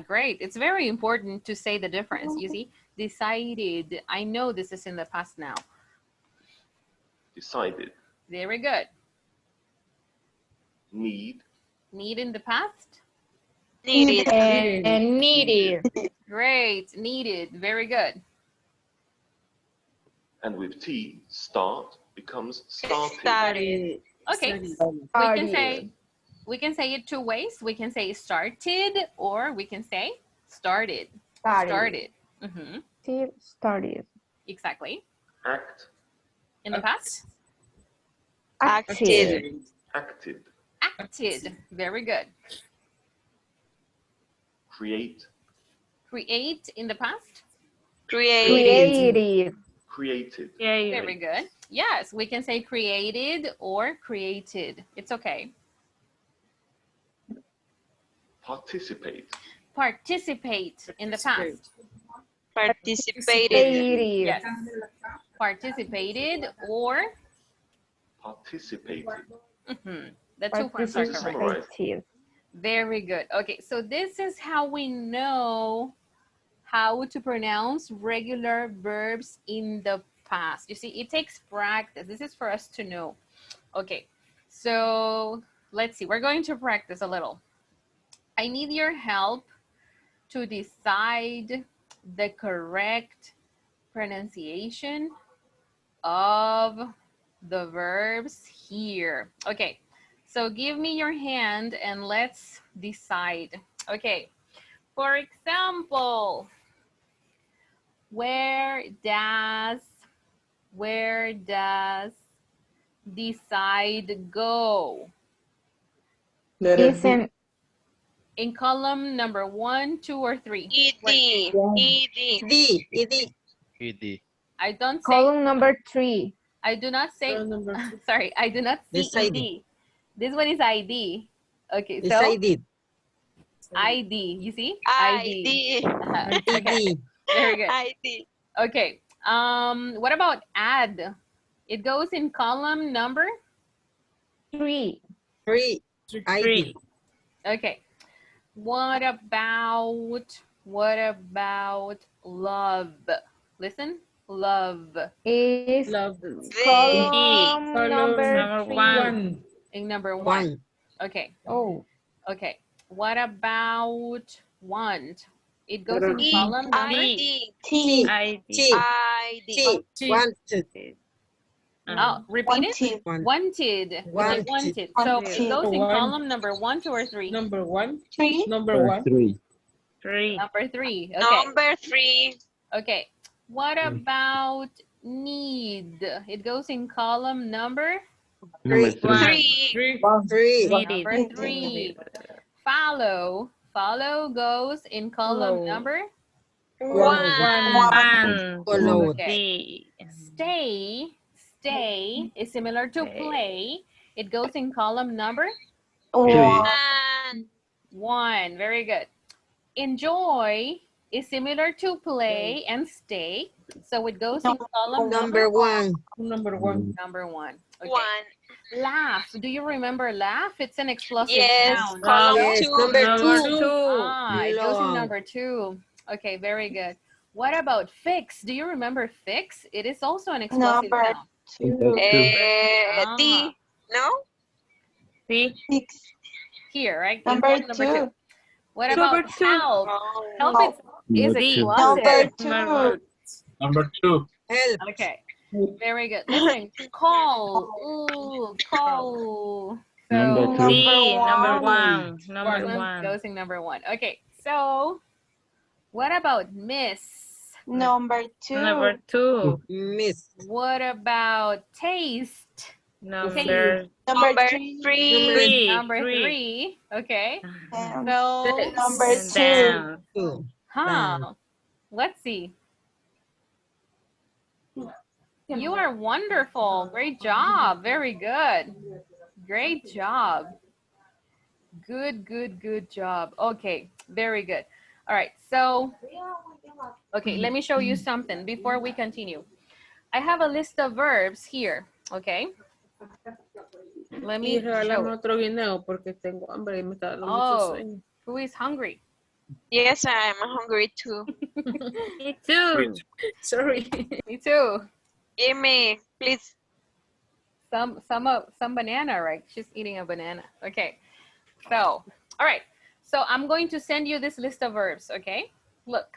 Great. It's very important to say the difference. You see, decided. I know this is in the past now. Decided. Very good. Need. Need in the past. Needed. Great. Needed. Very good. And with T, start becomes started. Started. Okay. We can say it two ways. We can say started or we can say started. Started. Exactly. Act. In the past. Acted. Acted. Acted. Very good. Create. Create in the past. Created. Created. Very good. Yes, we can say created or created. It's okay. Participate. Participate in the past. Participated. Yes. Participated or Participated. the two forms are correct. Very good. Okay, so this is how we know how to pronounce regular verbs in the past. You see, it takes practice. This is for us to know. Okay, so let's see. We're going to practice a little. I need your help to decide the correct pronunciation of the verbs here. Okay, so give me your hand and let's decide. Okay, for example, where does decide go? Is In column number 1, 2, or 3? ED. ED. ED. I don't say, column number 3. I do not say, sorry, I do not see Decided. ED. This one is ID. Okay, so Decided. ID, you see? ID. Okay, very good. ID. Okay, what about add? It goes in column number? 3. 3. ID. Okay. What about love? Listen, love. Is D. column number 3. In number 1. 1. Okay. Oh. Okay. What about want? It goes in column number? ID. T. T. ID. T. Wanted. Oh, repeat it. Wanted. Wanted. We say wanted. So it goes in column number 1, 2, or 3? Number 1. Number 3. Number 3. Okay. Number 3. Okay. What about need? It goes in column number? Number 3. 3. 3. Number 3. Follow. Follow goes in column number? 1. Followed. Okay. Stay. Stay is similar to play. It goes in column number? 1. 1. Very good. Enjoy is similar to play and stay. So it goes in column Number 1. Number 1. Okay. 1. Laugh. Do you remember laugh? It's an explosive Yes. sound. Column Yes. 2. Number 2. Ah, it goes in Long. number 2. Okay, very good. What about fix? Do you remember fix? It is also an explosive Number sound. D. No? Here, right? In Number column number 2. 2. What about help? Help is Number explosive. Number 2. Number 2. Help. Okay, very good. Listen, call. Ooh, call. So, Number 3. this one goes in number 1. Okay, so what about miss? Number 2. Miss. What about taste? Number 3. Number 3. Okay. And So, number 2. 2. huh? Let's see. You are wonderful. Great job. Very good. Great job. Good job. Okay, very good. All right, so, okay, let me show you something before we continue. I have a list of verbs here, okay? Let me show. otro guineo porque tengo hambre y me está dando mucho Oh, sueño. who is hungry? Yes, I'm hungry too. Me too. Sorry. Me too. Give me, please. Some banana, right? She's eating a banana. Okay. So, all right. So I'm going to send you this list of verbs, okay? Look.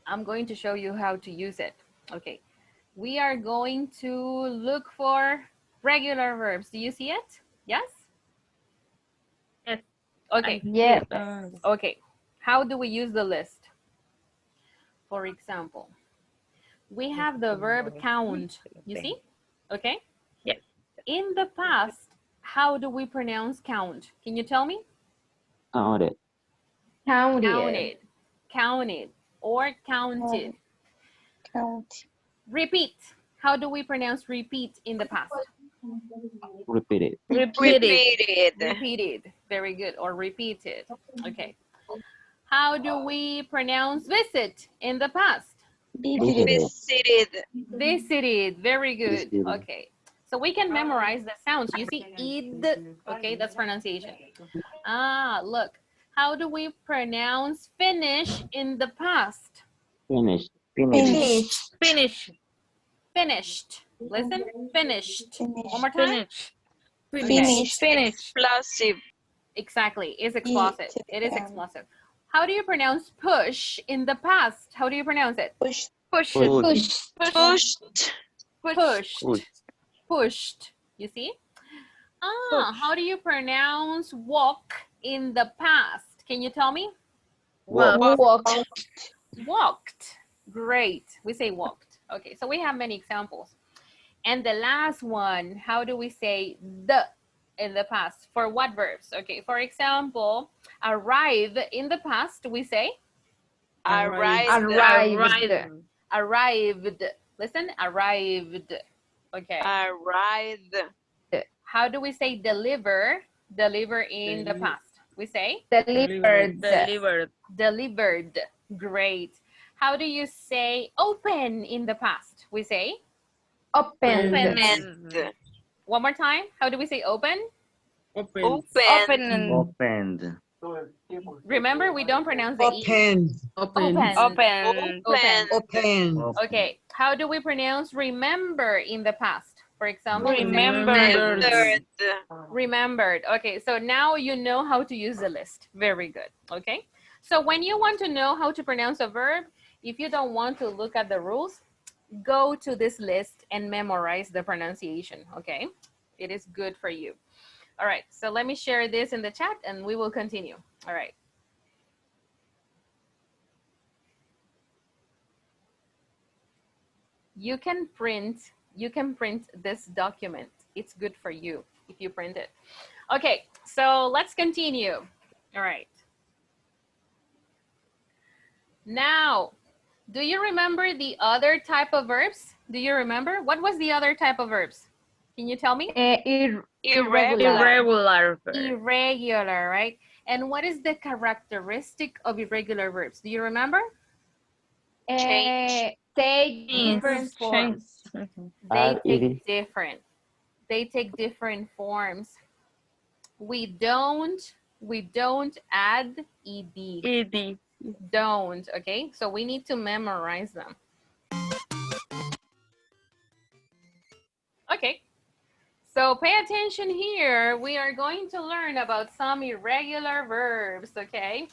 I'm going to show you how to use it. Okay. We are going to look for regular verbs. Do you see it? Yes? Yes. Okay. Yes. Okay. How do we use the list? For example, we have the verb count. You see? Okay? Yes. In the past, how do we pronounce count? Can you tell me? Counted. Counted. Counted. Or counted. Count. Repeat. How do we pronounce repeat in the past? Repeated. Repeated. Repeated. Very good. Or repeated. Okay. How do we pronounce visit in the past? Visited. Visited. Very good. Visited. Okay. So we can memorize the sounds. You see, id. Okay, that's pronunciation. Ah, look. How do we pronounce finish in the past? Finished. Finish. Finished. Listen, finished. One more time. Finished. Explosive. Exactly. It's explosive. It is explosive. How do you pronounce push in the past? How do you pronounce it? Push. Pushed. Pushed. Pushed. Push. Pushed. You see? How do you pronounce walk in the past? Can you tell me? Walked. Walked. Great. We say walked. Okay, so we have many examples. And the last one, how do we say the in the past? For what verbs? Okay, for example, arrive in the past, we say Arrived. arrived. Listen, arrived. Okay. Arrived. How do we say deliver? Deliver in the past. We say Delivered. delivered. Great. How do you say open in the past? We say Opened. Opened. one more time. How do we say open? Opened. Opened. Remember, we don't pronounce the E. Open. Open. Open. Open. Okay. How do we pronounce remember in the past? For example, Remembered. remembered. Okay, so now you know how to use the list. Very good. Okay, so when you want to know how to pronounce a verb, if you don't want to look at the rules, go to this list and memorize the pronunciation. Okay, it is good for you. All right, so let me share this in the chat and we will continue. All right. You can print this document. It's good for you if you print it. Okay, so let's continue. All right. Now, do you remember the other type of verbs? Do you remember? What was the other type of verbs? Can you tell me? Irregular. Irregular, right? And what is the characteristic of irregular verbs? Do you remember? Take different forms. They take different forms. We don't add ed. Don't, okay? So we need to memorize them. Okay. So pay attention here. We are going to learn about some irregular verbs, okay?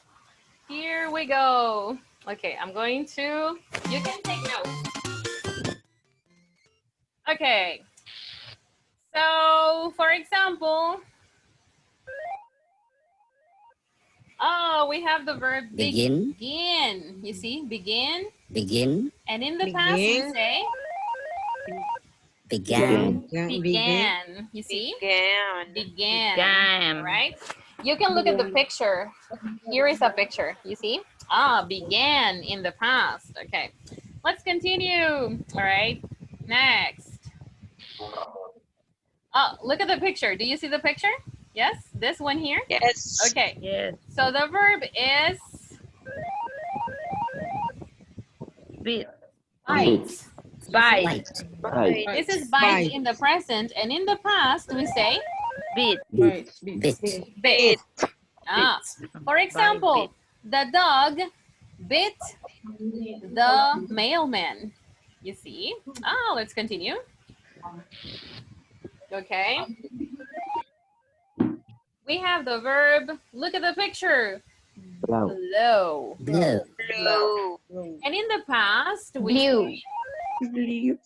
Here we go. Okay, I'm going to, you can take notes. Okay. So, for example, we have the verb begin. You see, begin. And in the past, we say began. You see? Began. Right? You can look at the picture. Here is a picture. You see? Began in the past. Okay. Let's continue. All right. Next. Look at the picture. Do you see the picture? Yes? This one here? Yes. Okay. Yes. So the verb is bite. This is bite in the present, and in the past we say bit. For example, the dog bit the mailman. You see? Let's continue. Okay. We have the verb, look at the picture. Blow. And in the past, we say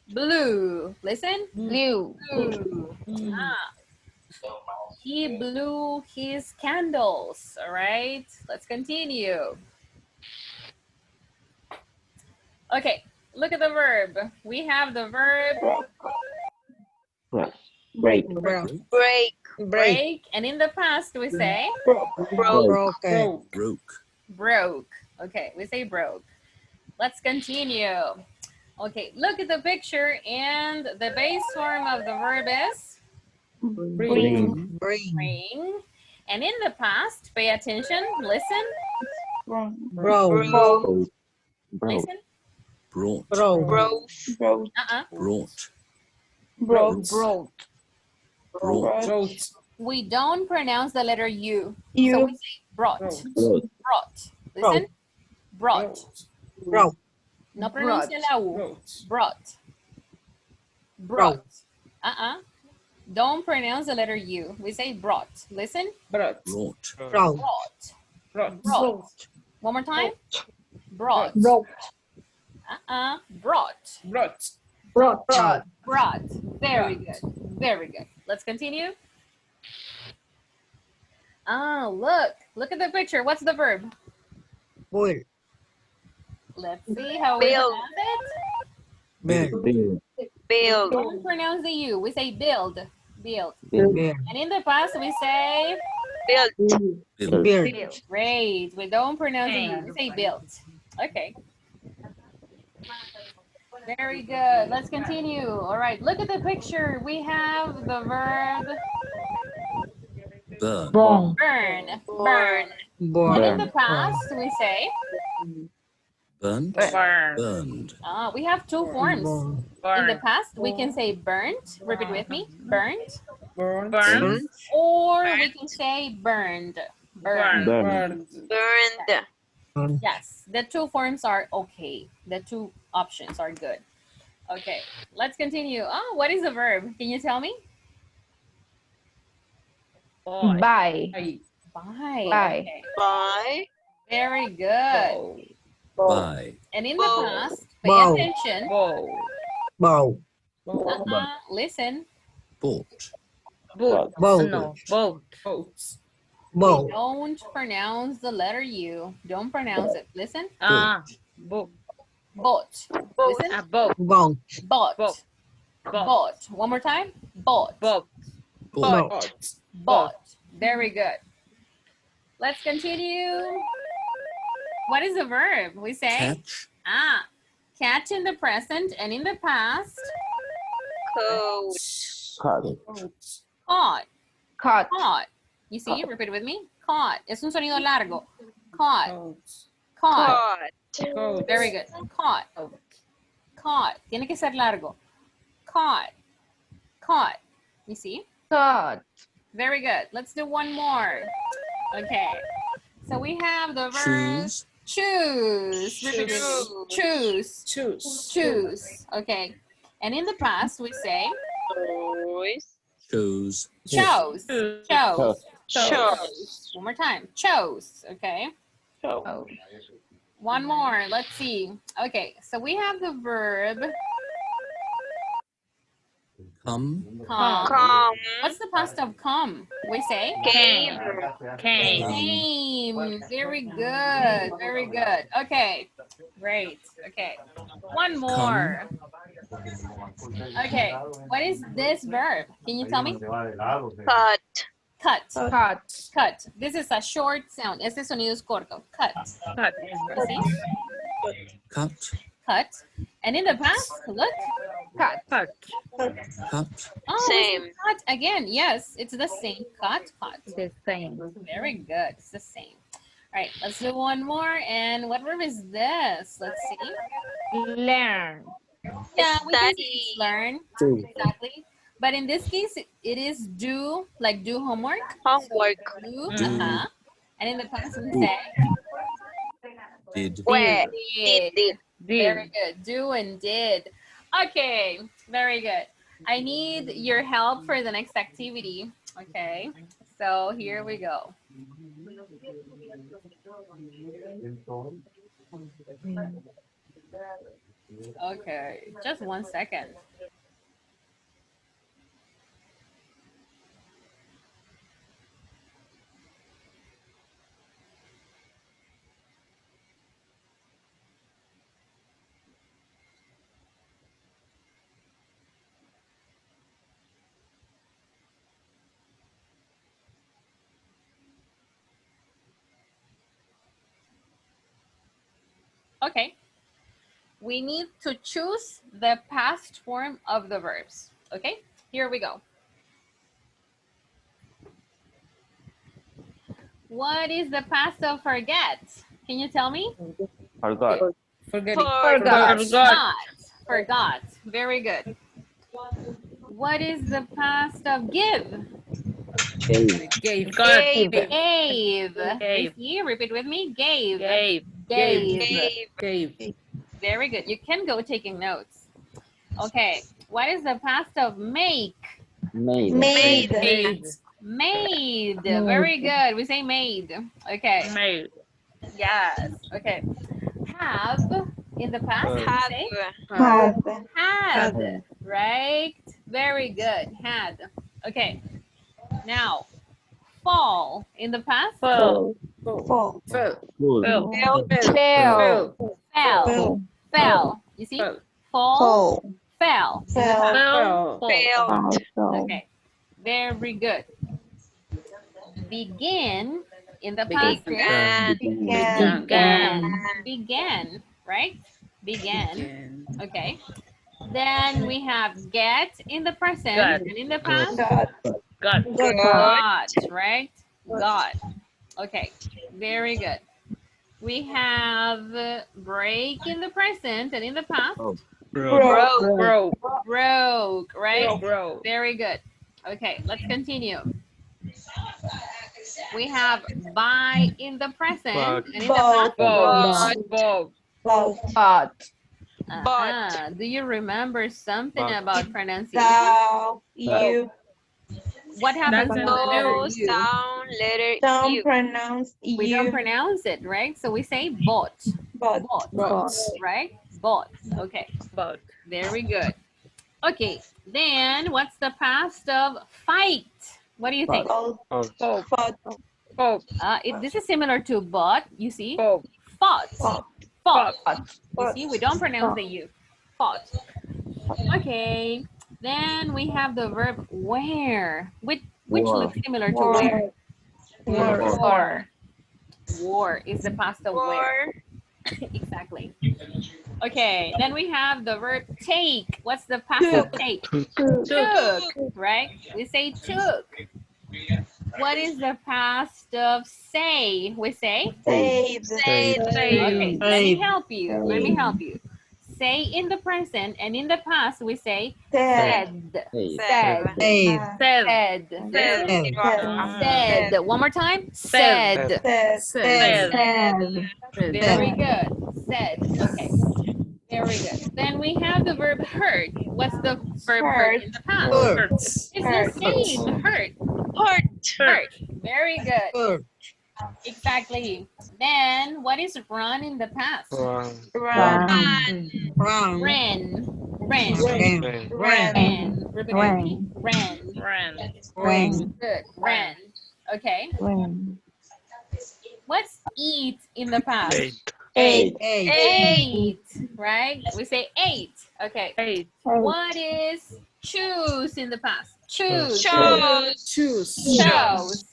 blue. Listen. Blue. He blew his candles. All right. Let's continue. Okay. Look at the verb. We have the verb Break. And in the past, we say broke. Okay, we say broke. Let's continue. Okay, look at the picture, and the base form of the verb is bring. And in the past, pay attention, listen. Listen. Brought. We don't pronounce the letter U. So we say brought. Listen. Brought. No pronuncia la U. Brought. Don't pronounce the letter U. We say brought. Listen. Brought. One more time. Brought. Brought. Brought. Brought. Very good. Very good. Let's continue. Look at the picture. What's the verb? Bull. Let's see how we Build. pronounce it. Build. Build. Don't pronounce the U. We say build. Build. Build. And in the past, we say Build. Build. great. We don't pronounce the U. We say built. Okay. Very good. Let's continue. All right. Look at the picture. We have the verb Burn. burn. Burn. And in the past, we say Burnt. Burn. Burned. we have two forms. In the past, we can say burnt. Repeat with me. Burnt. Burnt. Burn. Or we can say burned. Burned. Burned. Burned. Yes, the two forms are okay. The two options are good. Okay, let's continue. Oh, what is the verb? Can you tell me? Buy. Buy. Buy. Okay. Buy. Very good. Buy. And in the Bow. past, pay Bow. attention. Bow. Listen. Bought. Boat. Boat. No. Boat. Boats. Bow. Don't pronounce the letter U. Don't pronounce it. Listen. Boat. Bought. Listen. A boat. Bow. Bought. Boat. Bought. One more time. Bought. Boat. Boat. Boats. Bought. Very good. Let's continue. What is the verb? We say Catch. catch in the present and in the past. Coat. Caught. Boats. Caught. Caught. Caught. You see? Repeat with me. Caught. Es un sonido largo. Caught. Boats. Caught. Caught. Very good. Caught. Caught. Tiene que ser largo. Caught. Caught. You see? Caught. Very good. Let's do one more. Okay. So we have the verb Choose. choose. Repeat with me. Choose. Choose. Choose. Okay. And in the past, we say Choice. Chose. chose. Chose. Chose. One more time. Chose. Okay. Oh. One more. Let's see. Okay. So we have the verb Come. come. Come. What's the past of come? We say Came. Came. came. Very good. Very good. Okay. Great. Okay. One more. Okay. What is this verb? Can you tell me? Cut. Cut. Cut. Cut. This is a short sound. Este sonido es corto. Cut. Cut. You see? Cut. Cut. And in the past, look. Cut. Cut. Cut. Oh, Same. it's cut again. Yes, it's the same. Cut. Cut. The same. Very good. It's the same. All right, let's do one more. And what verb is this? Let's see. Learn. Yeah, we can say Study. learn. Do. Exactly. But in this case, it is do, like do homework. Homework. Do. Do. And in the past, we say Did. Where? did. Did. Very good. Do and did. Okay, very good. I need your help for the next activity. Okay, so here we go. Okay, just 1 second. Okay. We need to choose the past form of the verbs. Okay, here we go. What is the past of forget? Can you tell me? Forgot. Forget Forgot. Forgot. Forgot. Very good. What is the past of give? Gave. Gave. Gave. Gave. See, repeat with me. Gave. Gave. Gave. Gave. Very good. You can go taking notes. Okay. What is the past of make? Made. Made. Made. Made. Very good. We say made. Okay. Made. Yes. Okay. Have in the past, we say Had. had, right? Very good, had. Okay, now fall in the past, Fall. Fall. Fall. Cool. Fell. fell, fell. You see, fall, fell in the past. Okay, very good. Begin in the past is began, right? Began. Okay. Then we have get in the present Got. and in the past, Got. got, right? Got. Okay, very good. We have break in the present and in the past, Broke. broke, right? Broke. Very good. Okay, let's continue. We have buy in the present Bought. and in the past. Bought. Do you remember something Bought. about pronunciation? You. What happens to the letter U? Don't pronounce We don't you. pronounce it, right? So we say bought. But. Bought, right? Bought. Okay, Bought. very good. Okay, then what's the past of fight? What do you think? But. This is similar to but, you see? Fought. Fought. Fought. You see, we don't pronounce the U. Fought. Okay, then we have the verb wear, which looks similar to wear. War. War is the past of wear. Exactly. Okay, then we have the verb take. What's the past of take? Took, right? We say took. What is the past of say? We say? Okay, let me help you. Let me help you. Say in the present and in the past we say said. Said. Said. One more time. Said. Very good. Said. Okay. Very good. Then we have the verb hurt. What's the verb hurt in the past? It's the same. Hurt. Hurt. Very good. Exactly. Then what is run in the past? Ran. Repeat after me. Ran. Good. Ran. Okay. What's eat in the past? Ate. Right? We say ate. Okay. What is choose in the past? Choose. Chose.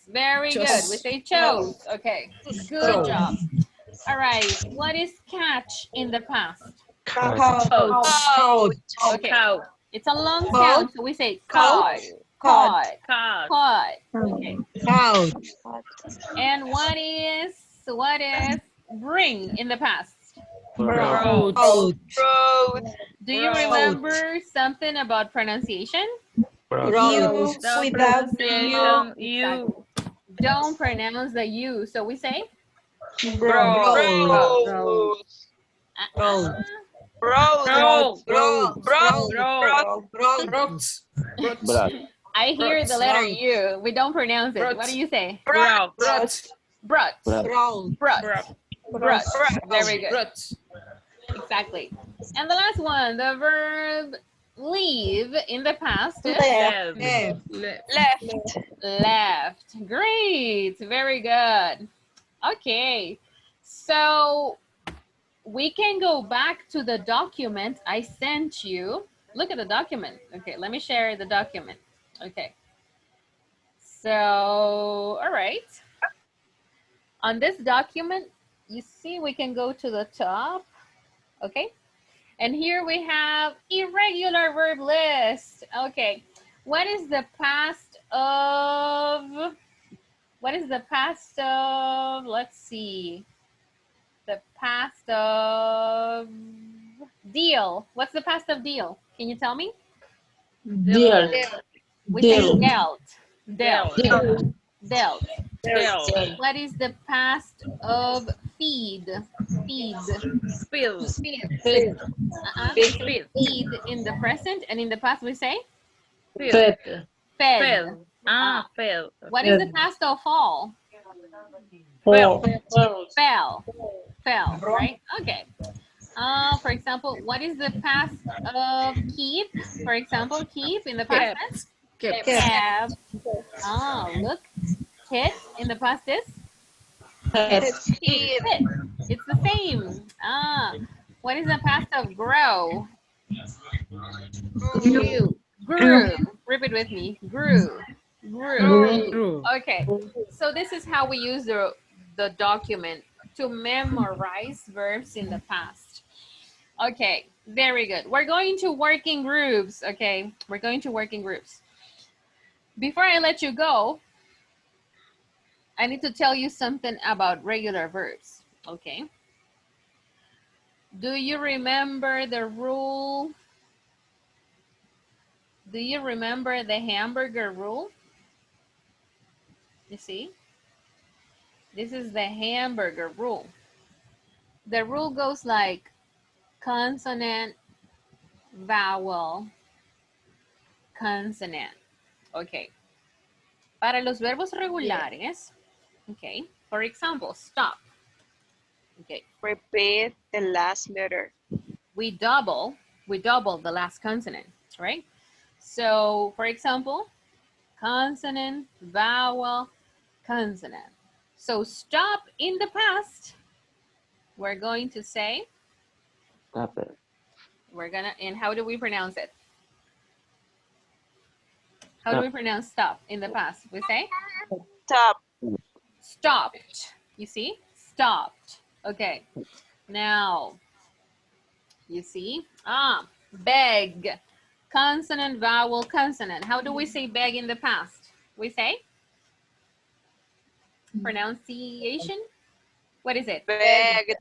Very good. We say chose. Okay. Good job. All right. What is catch in the past? Okay. It's a long sound, so we say caught. Okay. And what is bring in the past? Brought. Do you remember something about pronunciation? You without you. You. Don't pronounce the U, so we say I hear the letter U. We don't pronounce it. What do you say? Brut. Very good. Exactly. And the last one, the verb leave in the past is left. Great. Very good. Okay. So we can go back to the document I sent you. Look at the document. Okay, let me share the document. Okay. So, all right. On this document, you see we can go to the top. Okay. And here we have irregular verb list. Okay. What is the past of, let's see. The past of deal. What's the past of deal? Can you tell me? Deal. We say dealt. What is the past of feed? Feed in the present, and in the past we say fed. What is the past of fall? Fell, right? Okay. For example, what is the past of keep? For example, keep in the past tense? Kept. Look. Kid in the past is? Sit. It's the same. What is the past of grow? Grew. Repeat with me. Grew. Okay. So this is how we use the document to memorize verbs in the past. Okay, very good. We're going to work in groups, okay? We're going to work in groups. Before I let you go, I need to tell you something about regular verbs, okay? Do you remember the rule? Do you remember the hamburger rule? You see? This is the hamburger rule. The rule goes like consonant, vowel, consonant. Okay. Para los verbos regulares, okay, for example, stop. Okay. Repeat the last letter. We double the last consonant, right? So, for example, consonant, vowel, consonant. So, stop in the past, we're going to say, Stop it. and how do we pronounce it? How do we pronounce stop in the past? We say? Stop. Stopped. You see? Stopped. Okay. Now, you see? Beg. Consonant, vowel, consonant. How do we say beg in the past? We say? Pronunciation? What is it? Begged.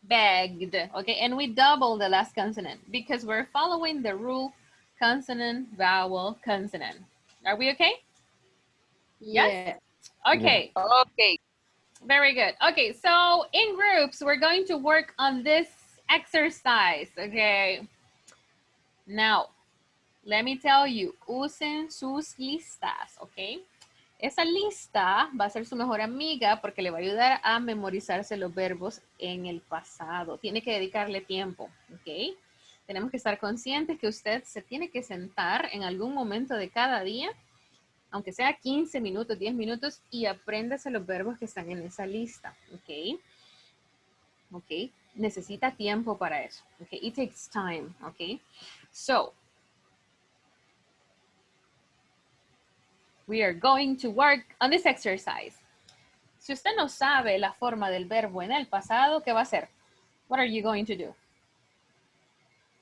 Begged. Okay, and we double the last consonant because we're following the rule consonant, vowel, consonant. Are we okay? Yes? Okay. Okay. Very good. Okay, so in groups, we're going to work on this exercise, okay? Now, let me tell you, usen sus listas, okay? Esa lista va a ser su mejor amiga porque le va a ayudar a memorizarse los verbos en el pasado. Tiene que dedicarle tiempo, ¿ok? Tenemos que estar conscientes que usted se tiene que sentar en algún momento de cada día, aunque sea 15 minutos, 10 minutos, y apréndase los verbos que están en esa lista, ¿ok? ¿Ok? Necesita tiempo para eso, ¿ok? It takes time, ¿ok? So, we are going to work on this exercise. Si usted no sabe la forma del verbo en el pasado, ¿qué va a hacer? What are you going to do?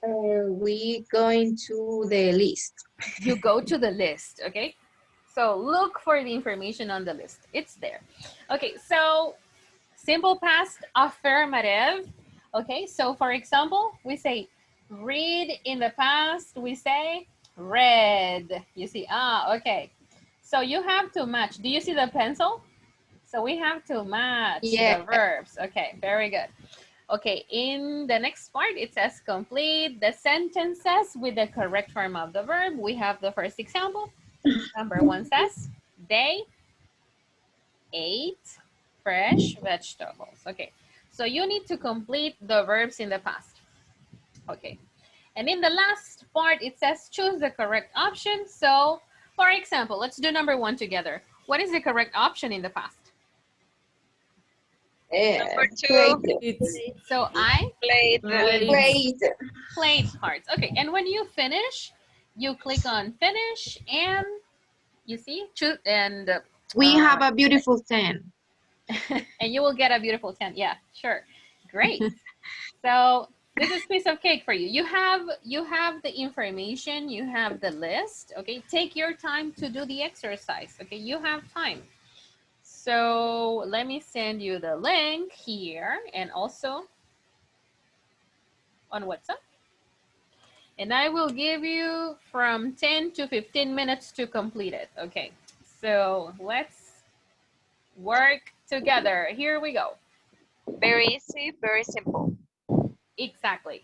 We going to the list. You go to the list, okay? So look for the information on the list. It's there. Okay, so simple past affirmative. Okay, so for example, we say read in the past, we say read. You see, okay. So you have to match. Do you see the pencil? So we have to match the verbs. Okay, very good. Okay, in the next part, it says complete the sentences with the correct form of the verb. We have the first example. Number one says, they ate fresh vegetables. Okay, so you need to complete the verbs in the past. Okay, and in the last part, it says choose the correct option. So, for example, let's do number one together. What is the correct option in the past? Number two. So I Played. played cards. Okay, and when you finish, you click on finish and you see, choose and We have a beautiful 10. and you will get a beautiful 10. Yeah, sure. Great. So this is piece of cake for you. You have the information, you have the list. Okay, take your time to do the exercise. Okay, you have time. So let me send you the link here and also on WhatsApp. And I will give you from 10 to 15 minutes to complete it. Okay, so let's work together. Here we go. Very easy, very simple. Exactly.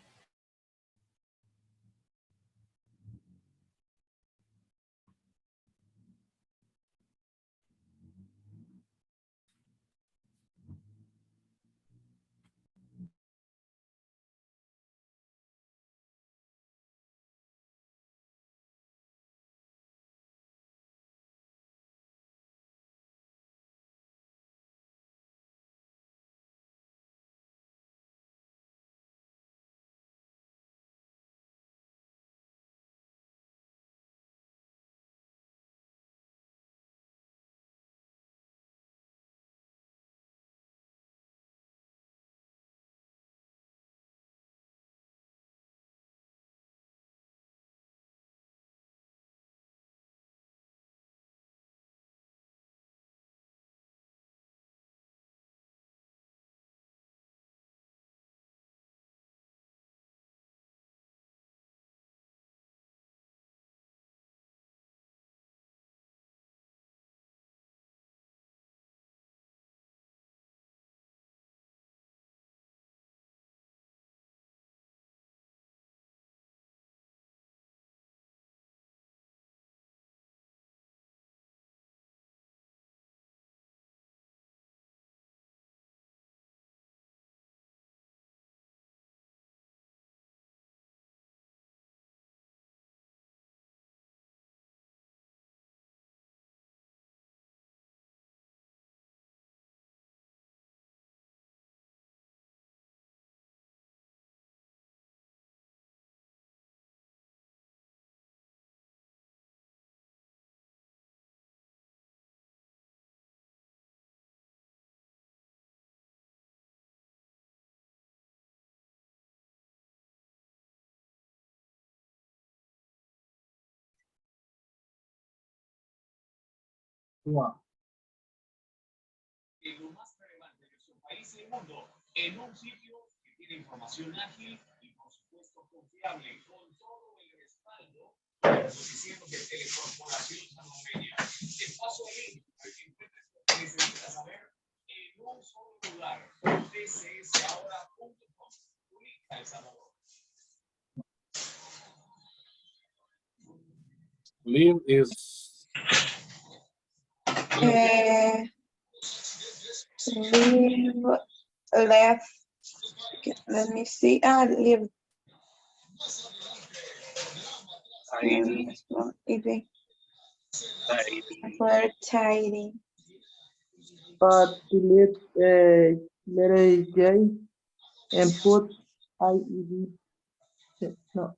Live is Live left. Okay, let me see. Live. We're tidy. But delete letter J and put IED. No.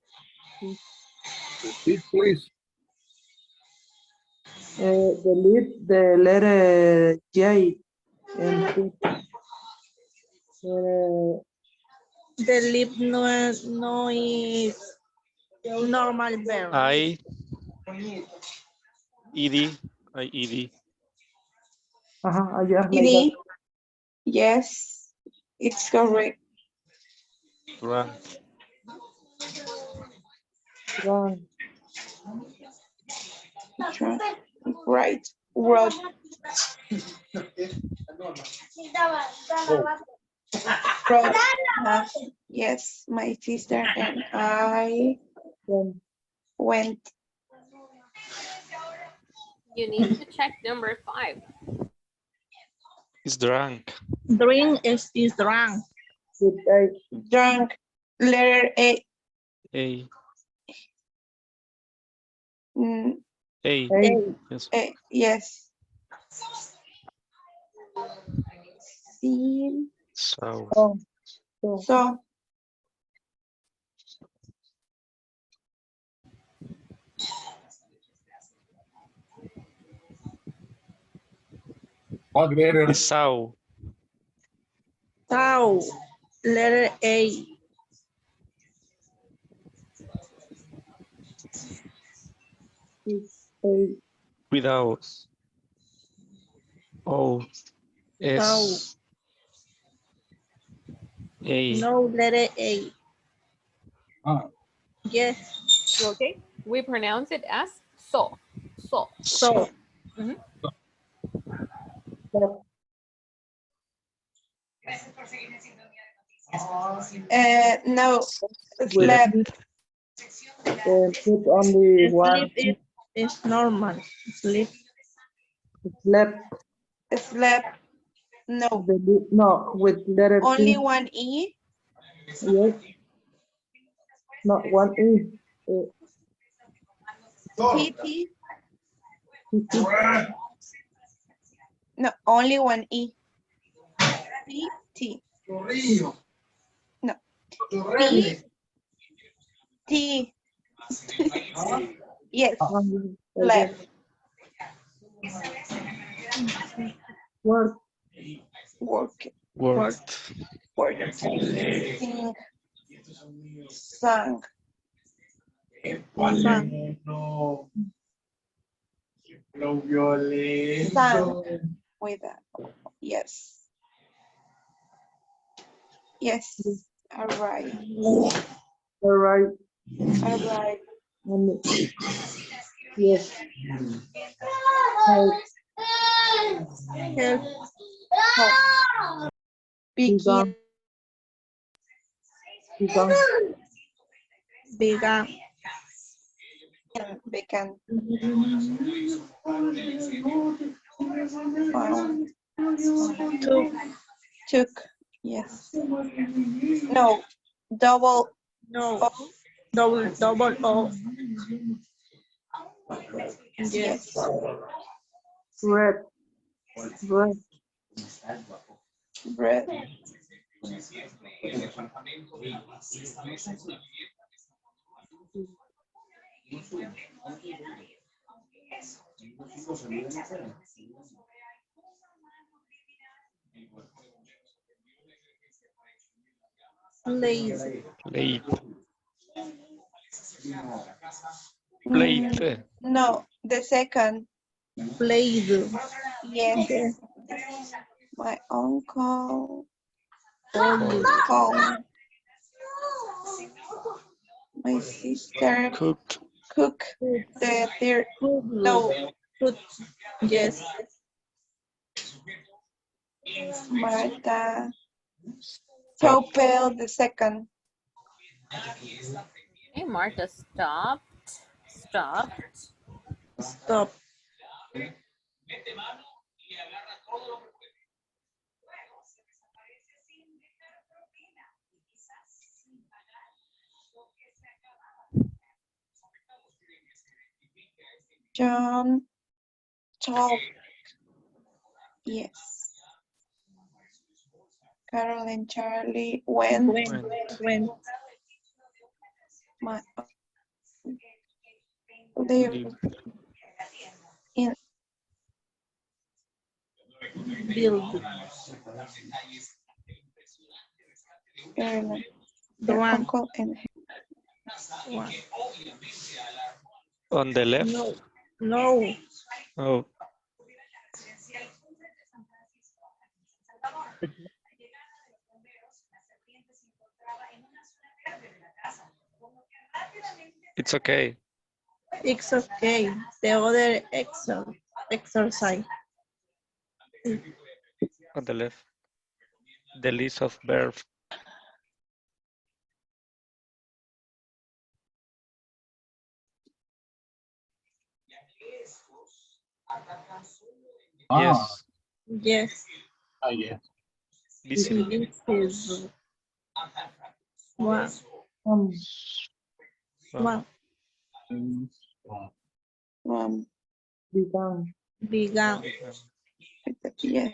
repeat, please. Delete the letter J and put The lip no is normal verb. I-E-D. just like that. ED. Yes, it's correct. Drunk. Drunk. Right. Wrote. Wrote. Yes, my sister and I went. You need to check number 5. Is drunk. Drink is drunk. Drunk. Letter A. A. Mm, A. Yes. A. Yes. See. So. So. What letter? Saw. So, letter A. Without. O. S. A. No, letter A. Yes. Okay, we pronounce it as so. So. So. Mhm. No. With Slept. put only one. Sleep is normal. Sleep. Slept. Slept. No. No, with letter Only T. one E. Yes. Not one E. PT. No, only one E. T. No. P. T. Yes. Left. Work. Work. Worked. Work. Sing. Sang. Sang. With that. Yes. Yes. All right. All right. All right. Yes. Help. Begin. Began. Began. Found. Took. Yes. No. Double. No. O. Double O. Yes. Red. Red. Bread. Lazy. Late. Plate. No, the second. Play-Doh. Yes. Yes. My uncle Call. called. My sister Cooked. cook the third. No, Food. Yes. Martha Stop. Topel the second. Hey, Martha, stopped. Stopped. Stop. John talk. Yes. Carol and Charlie went. When. My live Live. in Build. Ireland. The Their one. uncle and One. On the left. No. No. Oh, it's okay. It's okay. The other exercise. On the left. The list of verbs. Yes. Yes. Yes. Listen. This is one. Um, One. began, Began. yes.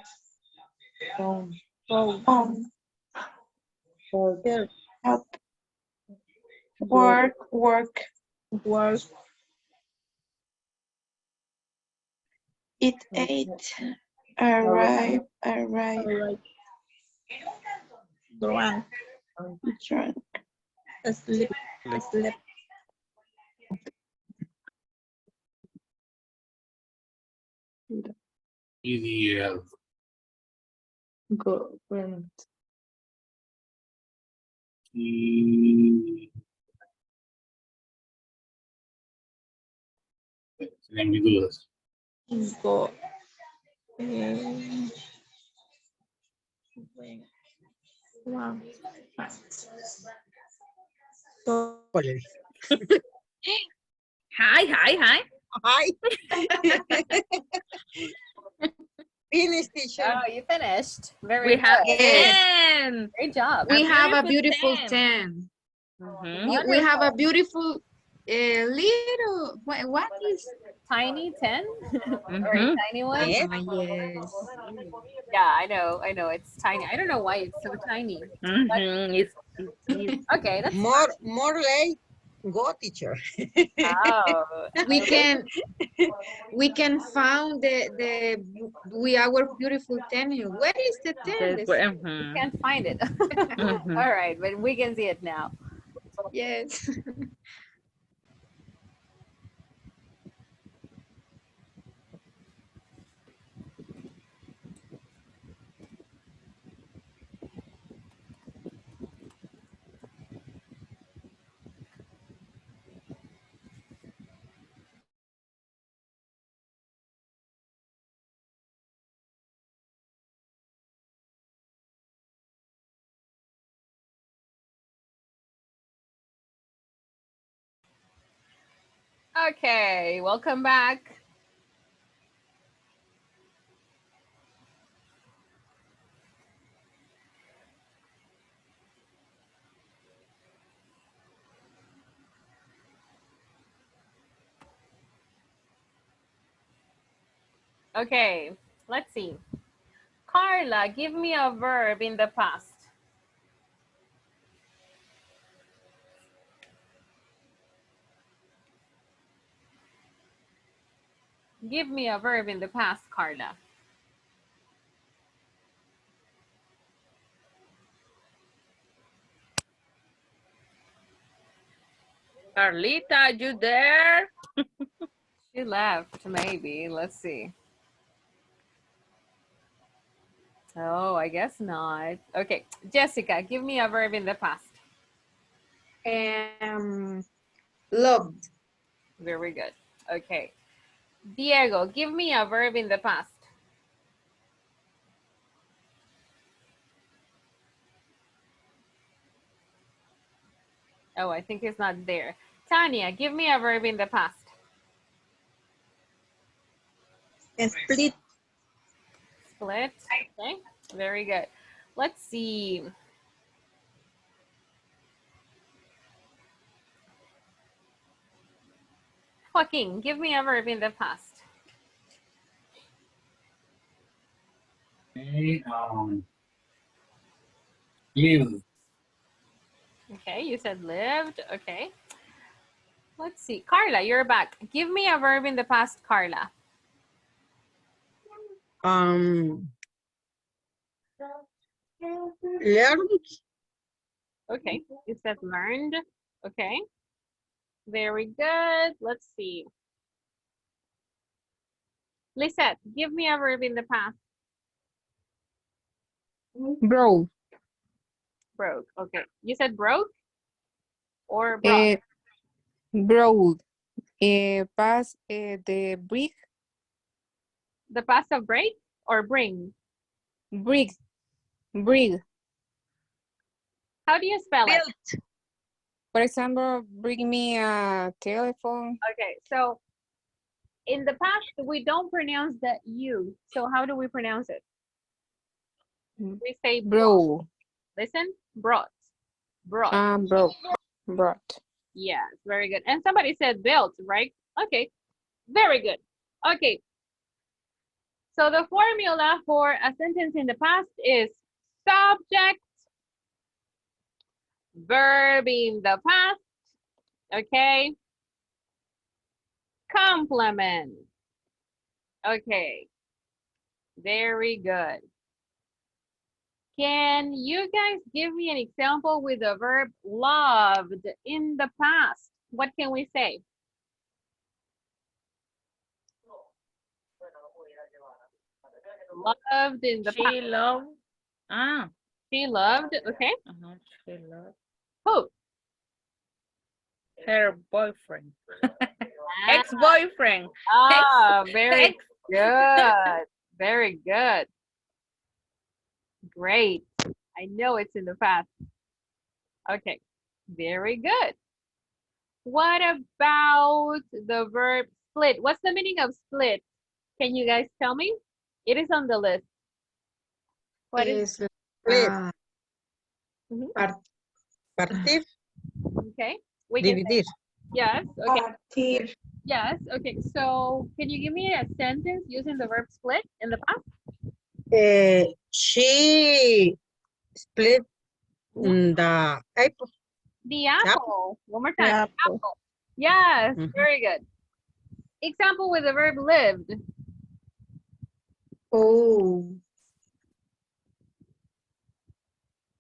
down, On start, help work, work. It ate. Arrive. Alright. Drunk. Drunk. Sleep. Let- Slept. EDL. go, went, Tienen mis dudas. Go. When. One. So, Hi. Hi. Finish, teacher. Oh, you finished. Very We have good. 10. Great job. We have a beautiful beautiful 10. Mhm. We have a beautiful little, what is? Tiny 10? Or a Mhm. tiny one? Yes. Yes. Yeah, I know. It's tiny. I don't know why it's so tiny. Mhm. It's Okay, that's More late. Go, teacher. oh. We can found we our beautiful 10. Where is the 10? You can't find it. All right, but we can see it now. Yes. Okay, welcome back. Okay, let's see. Carla, give me a verb in the past. Give me a verb in the past, Carla. Carlita, you there? She left, maybe. Let's see. Oh, I guess not. Okay, Jessica, give me a verb in the past. Loved. Very good. Okay. Diego, give me a verb in the past. Oh, I think it's not there. Tanya, give me a verb in the past. Split. Split. Okay, very good. Let's see. Joaquin, give me a verb in the past. Okay, live. Okay, you said lived. Okay. Let's see. Carla, you're back. Give me a verb in the past, Carla. Learn. Okay, you said learned. Okay, very good. Let's see. Lisette, give me a verb in the past. Broke. Broke. Okay, you said broke or brought? Broke. Pass the brick. The past of break or bring? Brick. Brick. How do you spell it? For example, bring me a telephone. Okay, so in the past, we don't pronounce the U. So how do we pronounce it? We say Bro. Listen, brought. Brought. Brought. Yes, very good. And somebody said built, right? Okay, very good. Okay. So the formula for a sentence in the past is subject, verb in the past, okay? Complement. Okay, very good. Can you guys give me an example with the verb loved in the past? What can we say? Loved in the past. She loved. Ah. She loved, okay. She loved Who? her boyfriend. Ex-boyfriend. Ah, very good. Very good. Great. I know it's in the past. Okay, very good. What about the verb split? What's the meaning of split? Can you guys tell me? It is on the list. What is Split. Partir. Okay, we can say Dividir. yes. Okay. Partir. Yes. Okay. So, can you give me a sentence using the verb split in the past? She split the apple. The apple. One more time. The apple. Apple. Yes. Very good. Example with the verb lived. Oh.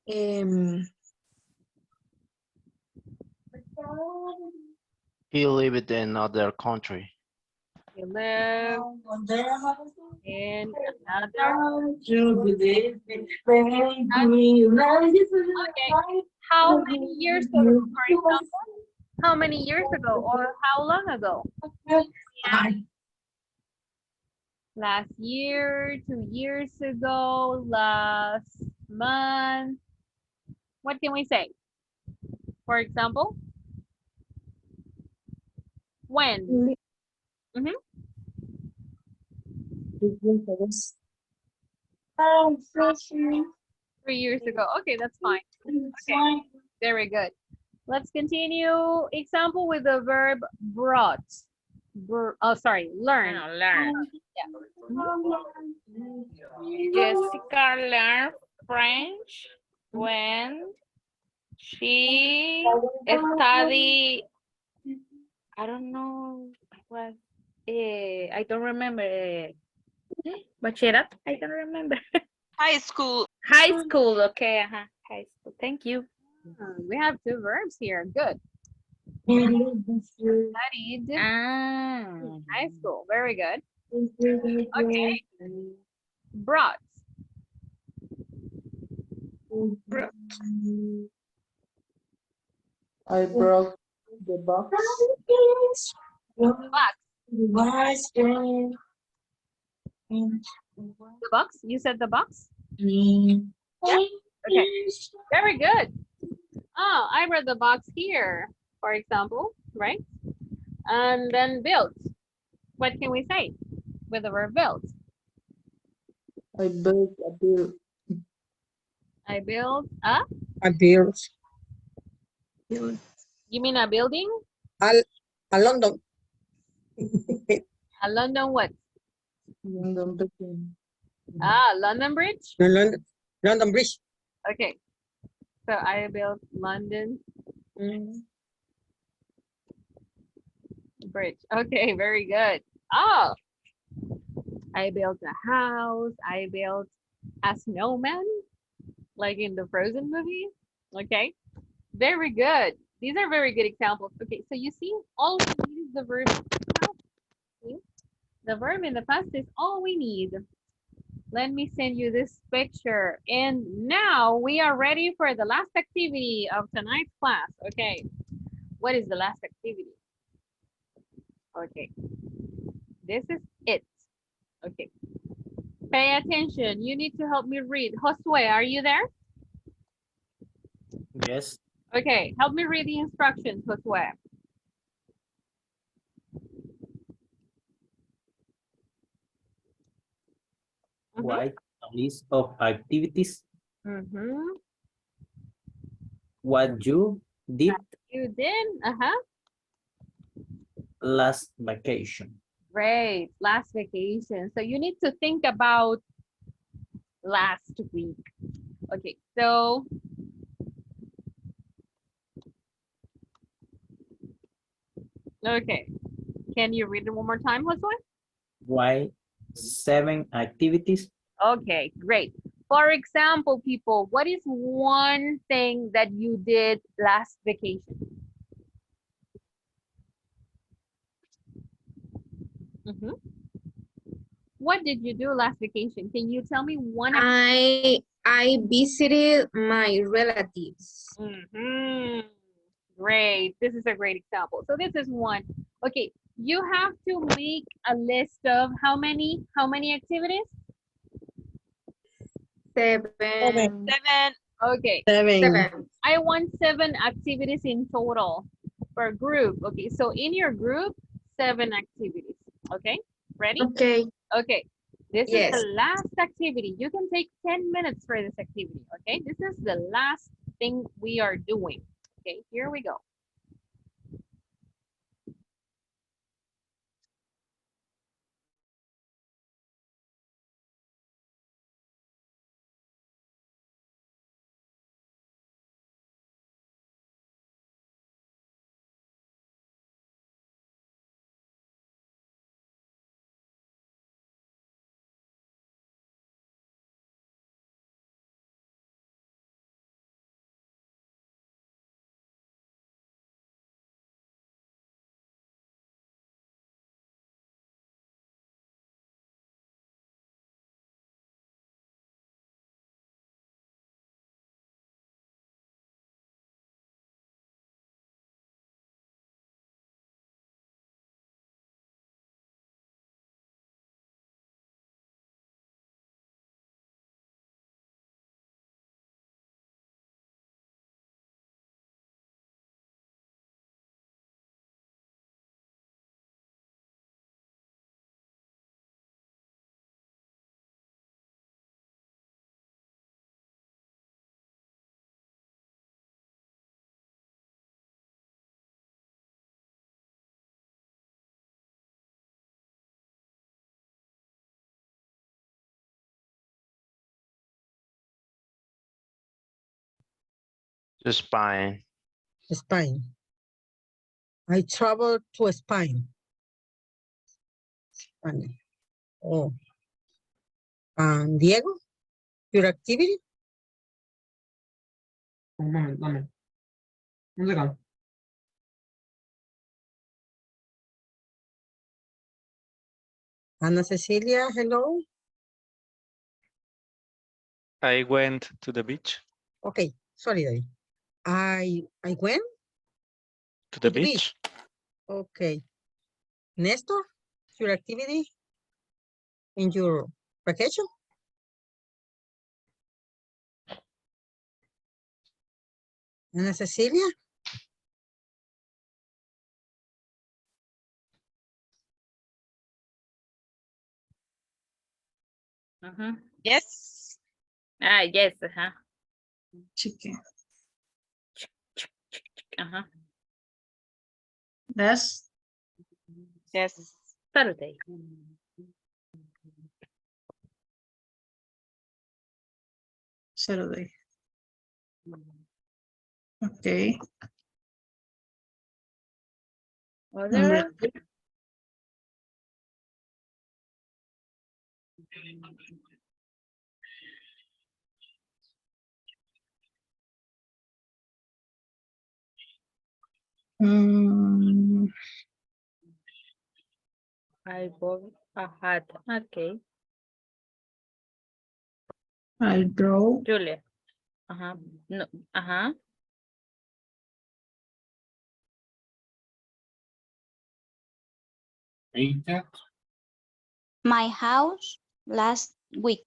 He lived in another country. He lived in another. Okay. How many years ago, for example? How many years ago or how long ago? Last year, 2 years ago, last month. What can we say? For example, when? 3 years ago. Okay, that's fine. Okay, very good. Let's continue. Example with the verb brought. Learn. Learn. Jessica learned French when she studied. I don't know what. I don't remember. Bachillerato. I don't remember. High school. High school. Okay. High school. Thank you. We have 2 verbs here. Good. Studied. Ah. High school. Very good. Okay. Brought. I broke the box. Box. The box. You said the box? Yeah. Okay. Very good. Oh, I brought the box here, for example, right? And then built. What can we say with the verb built? I built a bill. I built a? A build. You mean a building? A London. A London what? London Brooklyn. Ah, London Bridge? London Bridge. Okay. So I built London Bridge. Okay, very good. Oh, I built a house. I built a snowman, like in the Frozen movie. Okay, very good. These are very good examples. Okay, so you see, all we need is the verb. See? The verb in the past is all we need. Let me send you this picture. And now we are ready for the last activity of tonight's class. Okay, what is the last activity? Okay, this is it. Okay, pay attention. You need to help me read. Josue, are you there? Yes. Okay, help me read the instructions, Josue. Write a list of activities. Mm-hmm. What you did You did? last vacation. Great, last vacation. So you need to think about last week. Okay, so okay. Can you read it one more time, Josue? Why 7 activities? Okay, great. For example, people, what is one thing that you did last vacation? What did you do last vacation? Can you tell me one? I visited my relatives. Great. This is a great example. So this is one. Okay, you have to make a list of how many activities? 7. 7. Okay. 7. I want 7 activities in total per group. Okay, so in your group, 7 activities. Okay, ready? Okay. Okay, this Yes. is the last activity. You can take 10 minutes for this activity. Okay, this is the last thing we are doing. Okay, here we go. Spain. Spain. I traveled to Spain. Spain. Oh. And Diego, your activity? Un momento, dame. Un segundo. Ana Cecilia, hello. I went to the beach. Okay, sorry, David. I went To to the the beach. beach. Okay. Nestor, your activity in your vacation? Ana Cecilia? Yes. Ah, yes. Chicken. Ajá. Yes. Yes. Saturday. Saturday. Okay. Number Other. 3. Mm, I bought a hat. Okay. I draw. Julia. Ajá. No. Ajá. Painted. My house last week.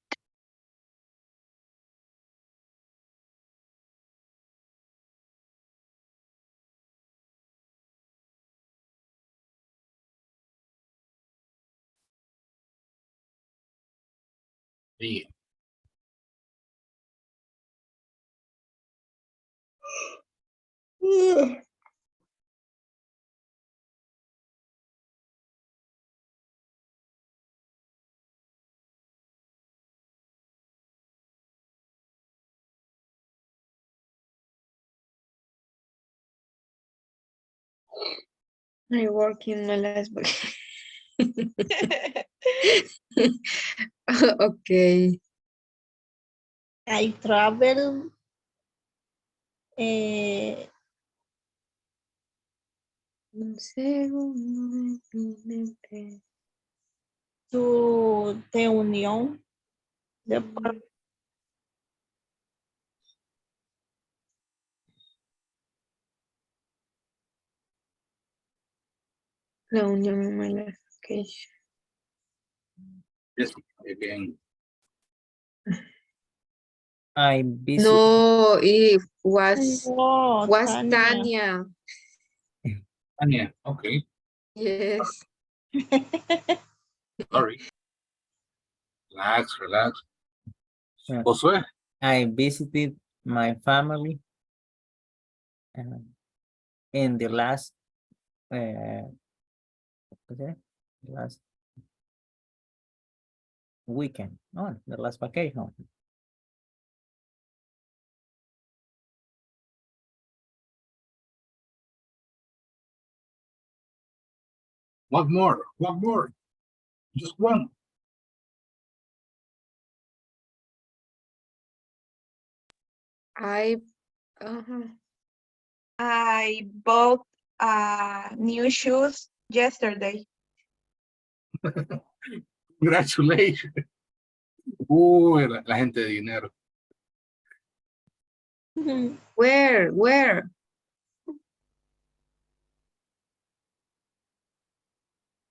Sí. I work in my last book. Okay. I travel. Eh, Un segundo de mi mente. to the Unión. De La unión en my last vacation. Yes, again. I visit. No, it was Oh, Tanya. Anya, okay. Yes. Sorry. Relax, relax. uh, Josué. I visited my family in the last okay, last weekend. Oh, the last vacation. What more? What more? Just one. I bought new shoes yesterday. Congratulations. Uy, la gente de dinero. where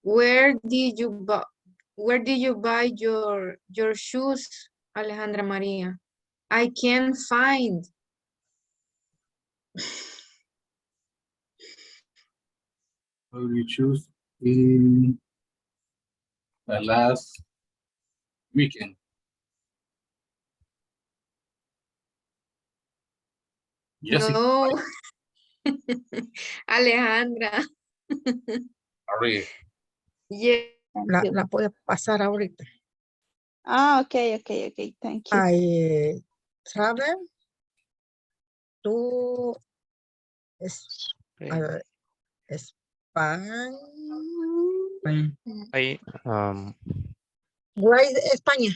where did you buy your shoes, Alejandra Maria? I can't find. How do you choose in the last weekend? Jessica, No. Alejandra. sorry. Yeah. La puedo pasar ahorita. Okay. Thank you. I travel to Spain. Spain. I Where is España?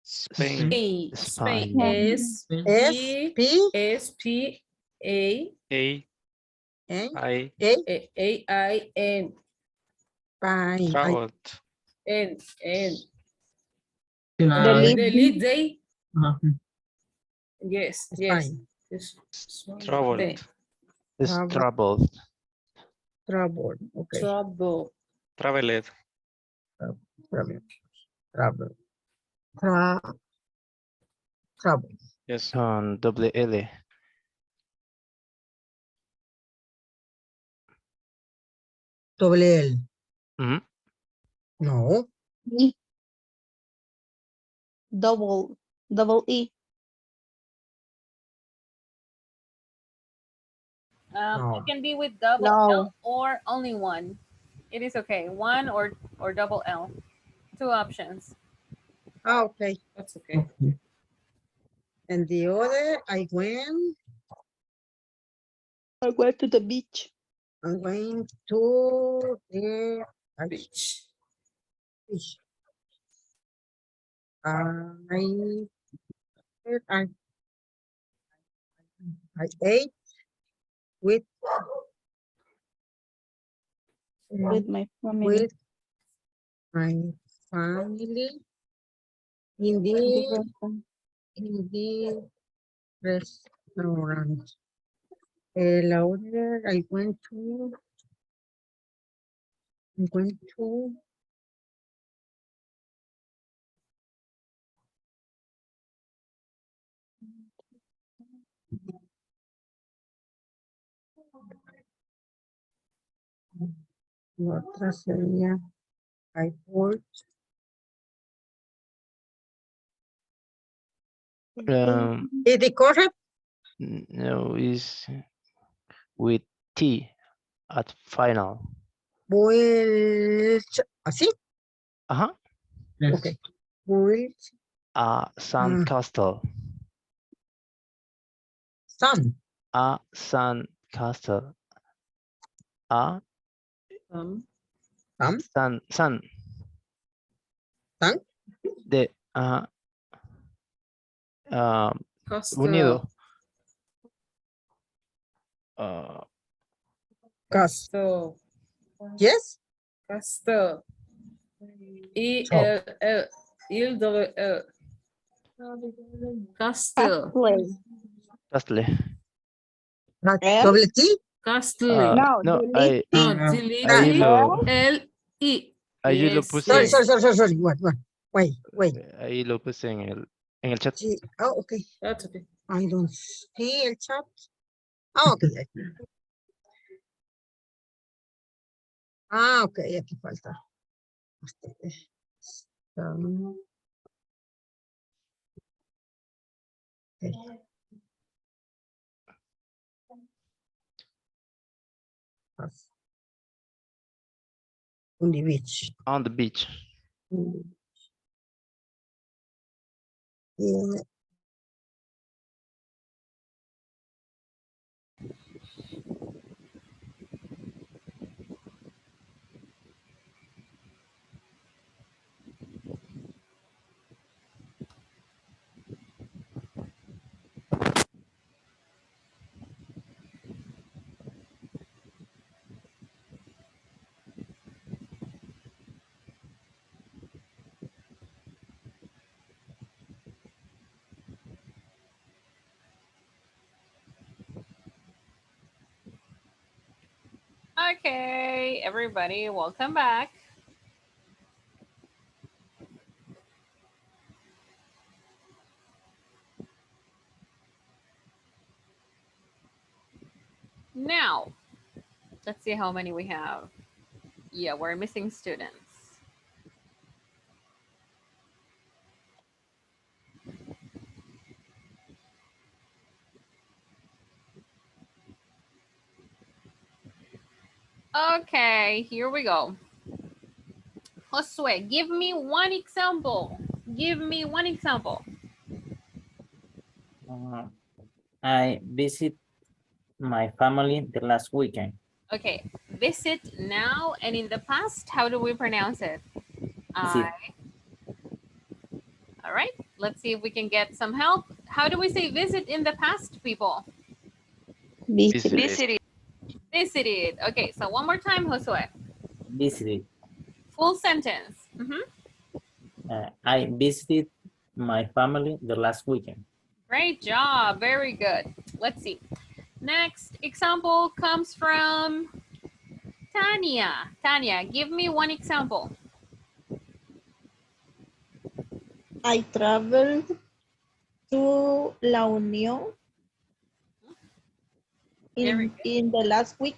Spain. Spain. Spain. S-P-A-I-N. A I A A-I-N. Spain. traveled. And Tonight. the lead day. Yes, Yes. Troubled. It's troubled. Trouble. Okay. Trouble. Traveled. Trouble. Trouble. Trouble. Yes. Double L. Double L. Mhm. No. E. Double E. It can be with double L or only one. It is okay. One or double L. Two options. Ah, okay. That's okay. And the other, I went to the beach. to the Beach. beach. I ate with With my family. with my family in the restaurant. La otra, I went to la otra sería I worked ¿Es de correct? No, is with T at final. Built, ¿así? Ajá. Okay. Built A sand castle. sun. A sand castle. A Sun. sun. Sun. De unido. Castle. Yes? Castle. E-L-L. Il-double-L. Castle. Castle. Double T? Castle. No, ahí lo, L-I. ahí lo puse. Sorry. Wait. Ahí lo puse en el chat. Sí. Oh, okay. That's okay. I don't see el chat. Ah, okay. Okay, aquí falta. Okay. On the beach. On the beach. Yeah. Okay, everybody, welcome back. Now, let's see how many we have. Yeah, we're missing students. Okay, here we go. Josue, give me one example. Give me one example. I visit my family the last weekend. Okay, visit now and in the past, how do we pronounce it? Visit. All right, let's see if we can get some help. How do we say visit in the past, people? Visited. Visited. Okay, so one more time, Josue. Visited. Full sentence. I visited my family the last weekend. Great job. Very good. Let's see. Next example comes from Tanya. Tanya, give me one example. I traveled to La Unión in the last week.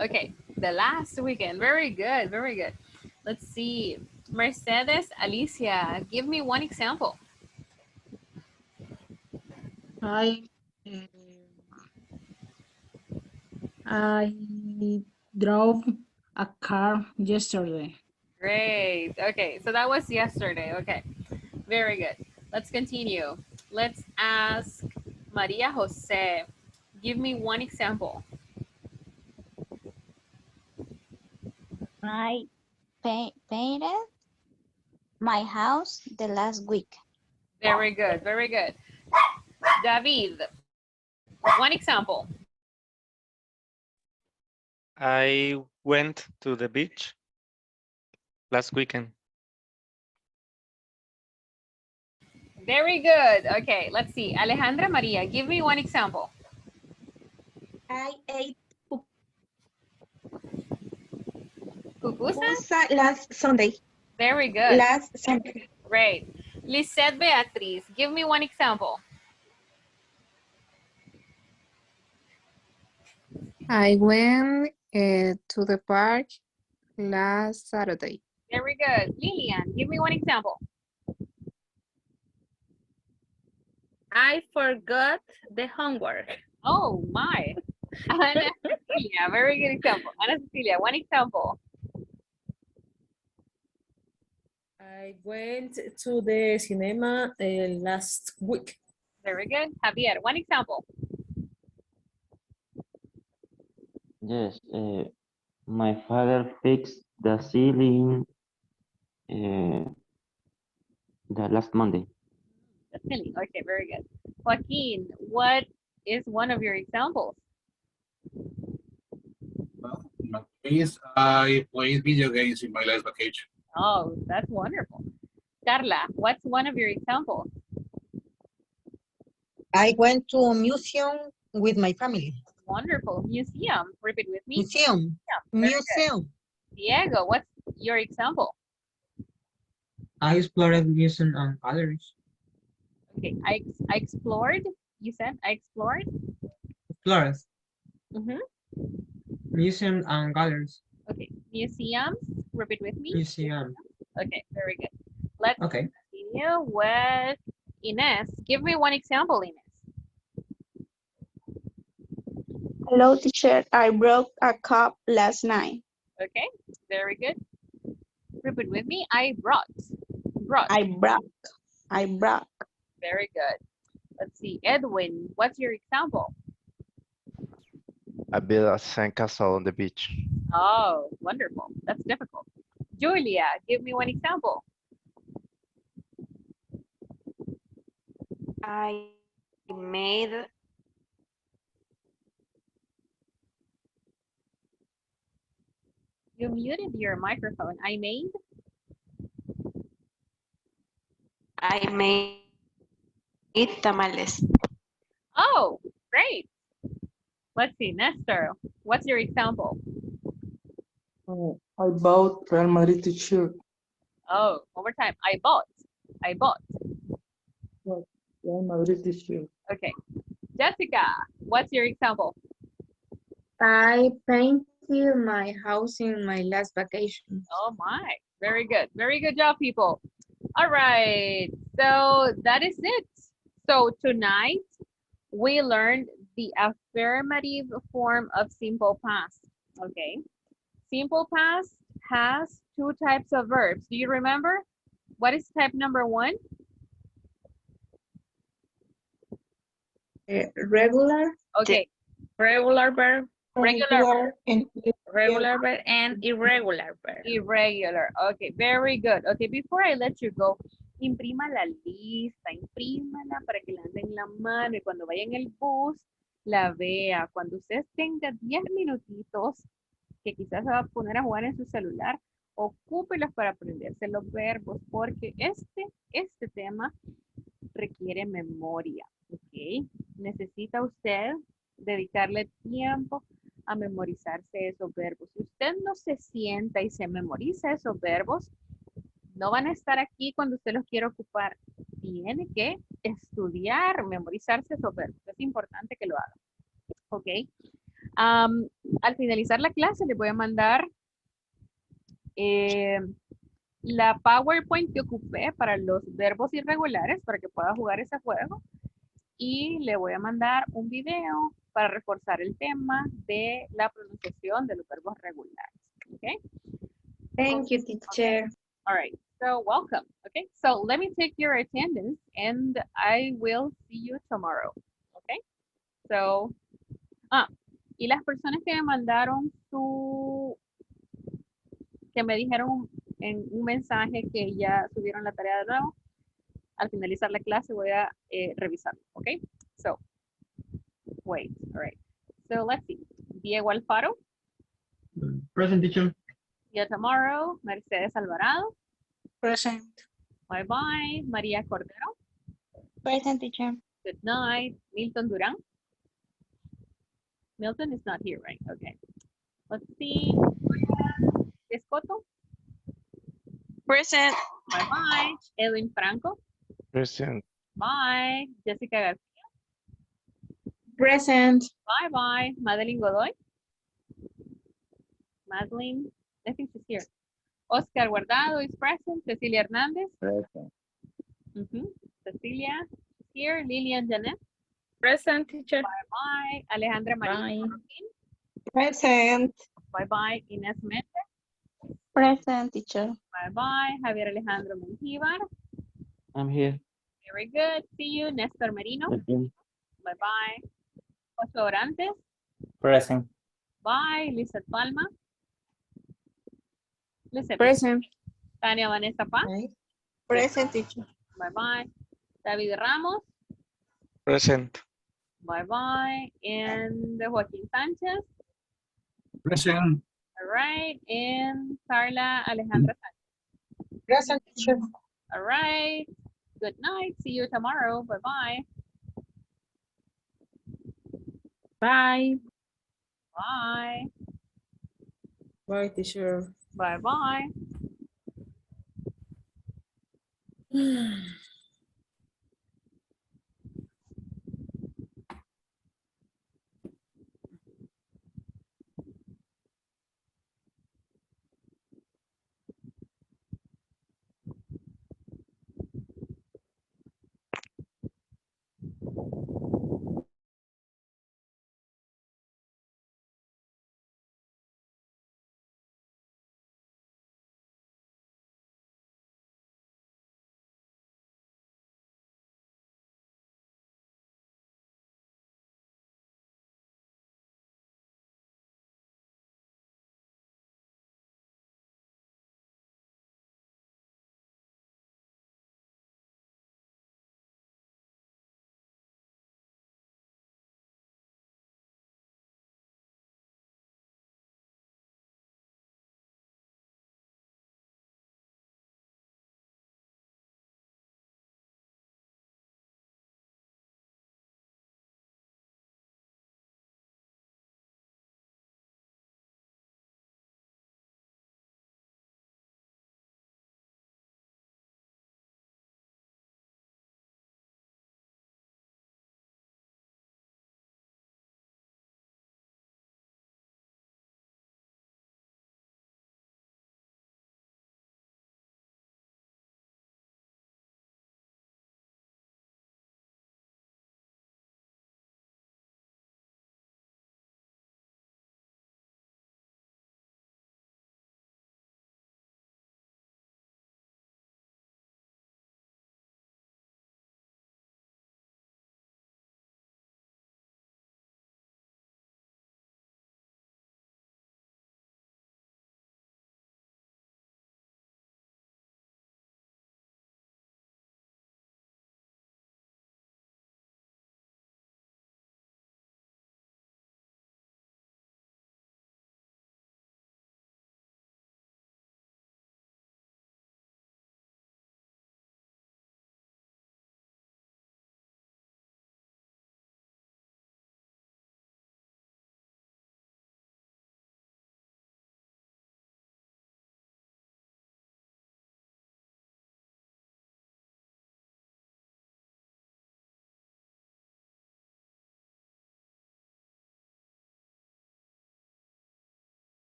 Okay, the last weekend. Very good, very good. Let's see. Mercedes Alicia, give me one example. I drove a car yesterday. Great. Okay, so that was yesterday. Okay, very good. Let's continue. Let's ask Maria Jose. Give me one example. I painted my house the last week. Very good, very good. David, one example. I went to the beach last weekend. Very good. Okay, let's see. Alejandra Maria, give me one example. I ate Pupusa? last Sunday. Very good. Last Sunday. Great. Lisette Beatriz, give me one example. I went to the park last Saturday. Very good. Lilian, give me one example. I forgot the homework. Oh my. Ana Cecilia, very good example. Ana Cecilia, one example. I went to the cinema last week. Very good. Javier, one example. Yes, my father fixed the ceiling the last Monday. Silly. Okay, very good. Joaquin, what is one of your examples? Please, I played video games in my last vacation. Oh, that's wonderful. Carla, what's one of your examples? I went to a museum with my family. Wonderful. Museum. Repeat with me. Museum. Yeah, very Museum. good. Diego, what's your example? I explored museums and galleries. Okay, I explored. You said I explored? Explored Mm-hmm. museums and galleries. Okay, museums. Repeat with me. Museum. Okay, very good. Let's Okay. continue with Ines. Give me one example, Ines. Hello, teacher. I broke a cup last night. Okay, very good. Repeat with me. I brought. Brought. I broke. Very good. Let's see. Edwin, what's your example? I built a sandcastle on the beach. Oh, wonderful. That's difficult. Julia, give me one example. I made You muted your microphone. I made tamales. Oh, great. Let's see, Nestor, what's your example? I bought Real Madrid t-shirt. Oh, one more time. I bought. Real Madrid t-shirt. Okay. Jessica, what's your example? I painted my house in my last vacation. Oh my, very good. Very good job, people. All right, so that is it. So tonight we learned the affirmative form of simple past, okay? Simple past has two types of verbs. Do you remember? What is type number one? Regular. Okay. Regular verb. Regular and Regular verb and irregular verb. irregular. Okay, very good. Okay, before I let you go, imprima la lista, imprímala para que la ande en la mano y cuando vaya en el bus la vea. Cuando usted tenga 10 minutitos, que quizás se va a poner a jugar en su celular, ocúpelos para aprenderse los verbos, porque este tema requiere memoria, ¿ok? Necesita usted dedicarle tiempo a memorizarse esos verbos. Si usted no se sienta y se memoriza esos verbos, no van a estar aquí cuando usted los quiera ocupar. Tiene que estudiar, memorizarse esos verbos. Es importante que lo haga, ¿ok? Al finalizar la clase les voy a mandar la PowerPoint que ocupé para los verbos irregulares para que pueda jugar ese juego. Y le voy a mandar un video para reforzar el tema de la pronunciación de los verbos regulares. Okay? Thank you, teacher. All right. So welcome. Okay. So let me take your attendance and I will see you tomorrow. Okay. So, y las personas que me mandaron que me dijeron en un mensaje que ya subieron la tarea de nuevo, al finalizar la clase voy a revisar. Okay. So, wait. All right. So let's see. Diego Alfaro. Present, teacher. See you tomorrow. Mercedes Alvarado. Present. Bye bye. María Cordero. Present, teacher. Good night. Milton Duran. Milton is not here, right? Okay. Let's see. Escoto. Present. Bye bye. Edwin Franco. Present. Bye. Jessica García. Present. Bye bye. Madeline Godoy. Madeline, I think she's here. Oscar Guardado is present. Cecilia Hernandez. Present. Cecilia is here. Lilian Janet. Present, teacher. Bye bye. Alejandra María Marroquín. Present. Bye bye. Inés Méndez. Present, teacher. Bye bye. Javier Alejandro Mengíbar. I'm here. Very good. See you. Néstor Merino. Okay. Bye bye. José Orantes. Present. Bye. Lizeth Palma. Lizeth. Present. Tania Vanessa Paz. Present, teacher. Bye bye. David Ramos. Present. Bye bye. And Joaquín Sánchez. Present. All right. And Carla Alejandra Sánchez. Present, teacher. All right. Good night. See you tomorrow. Bye bye. Bye. Bye. Bye, teacher. Bye bye.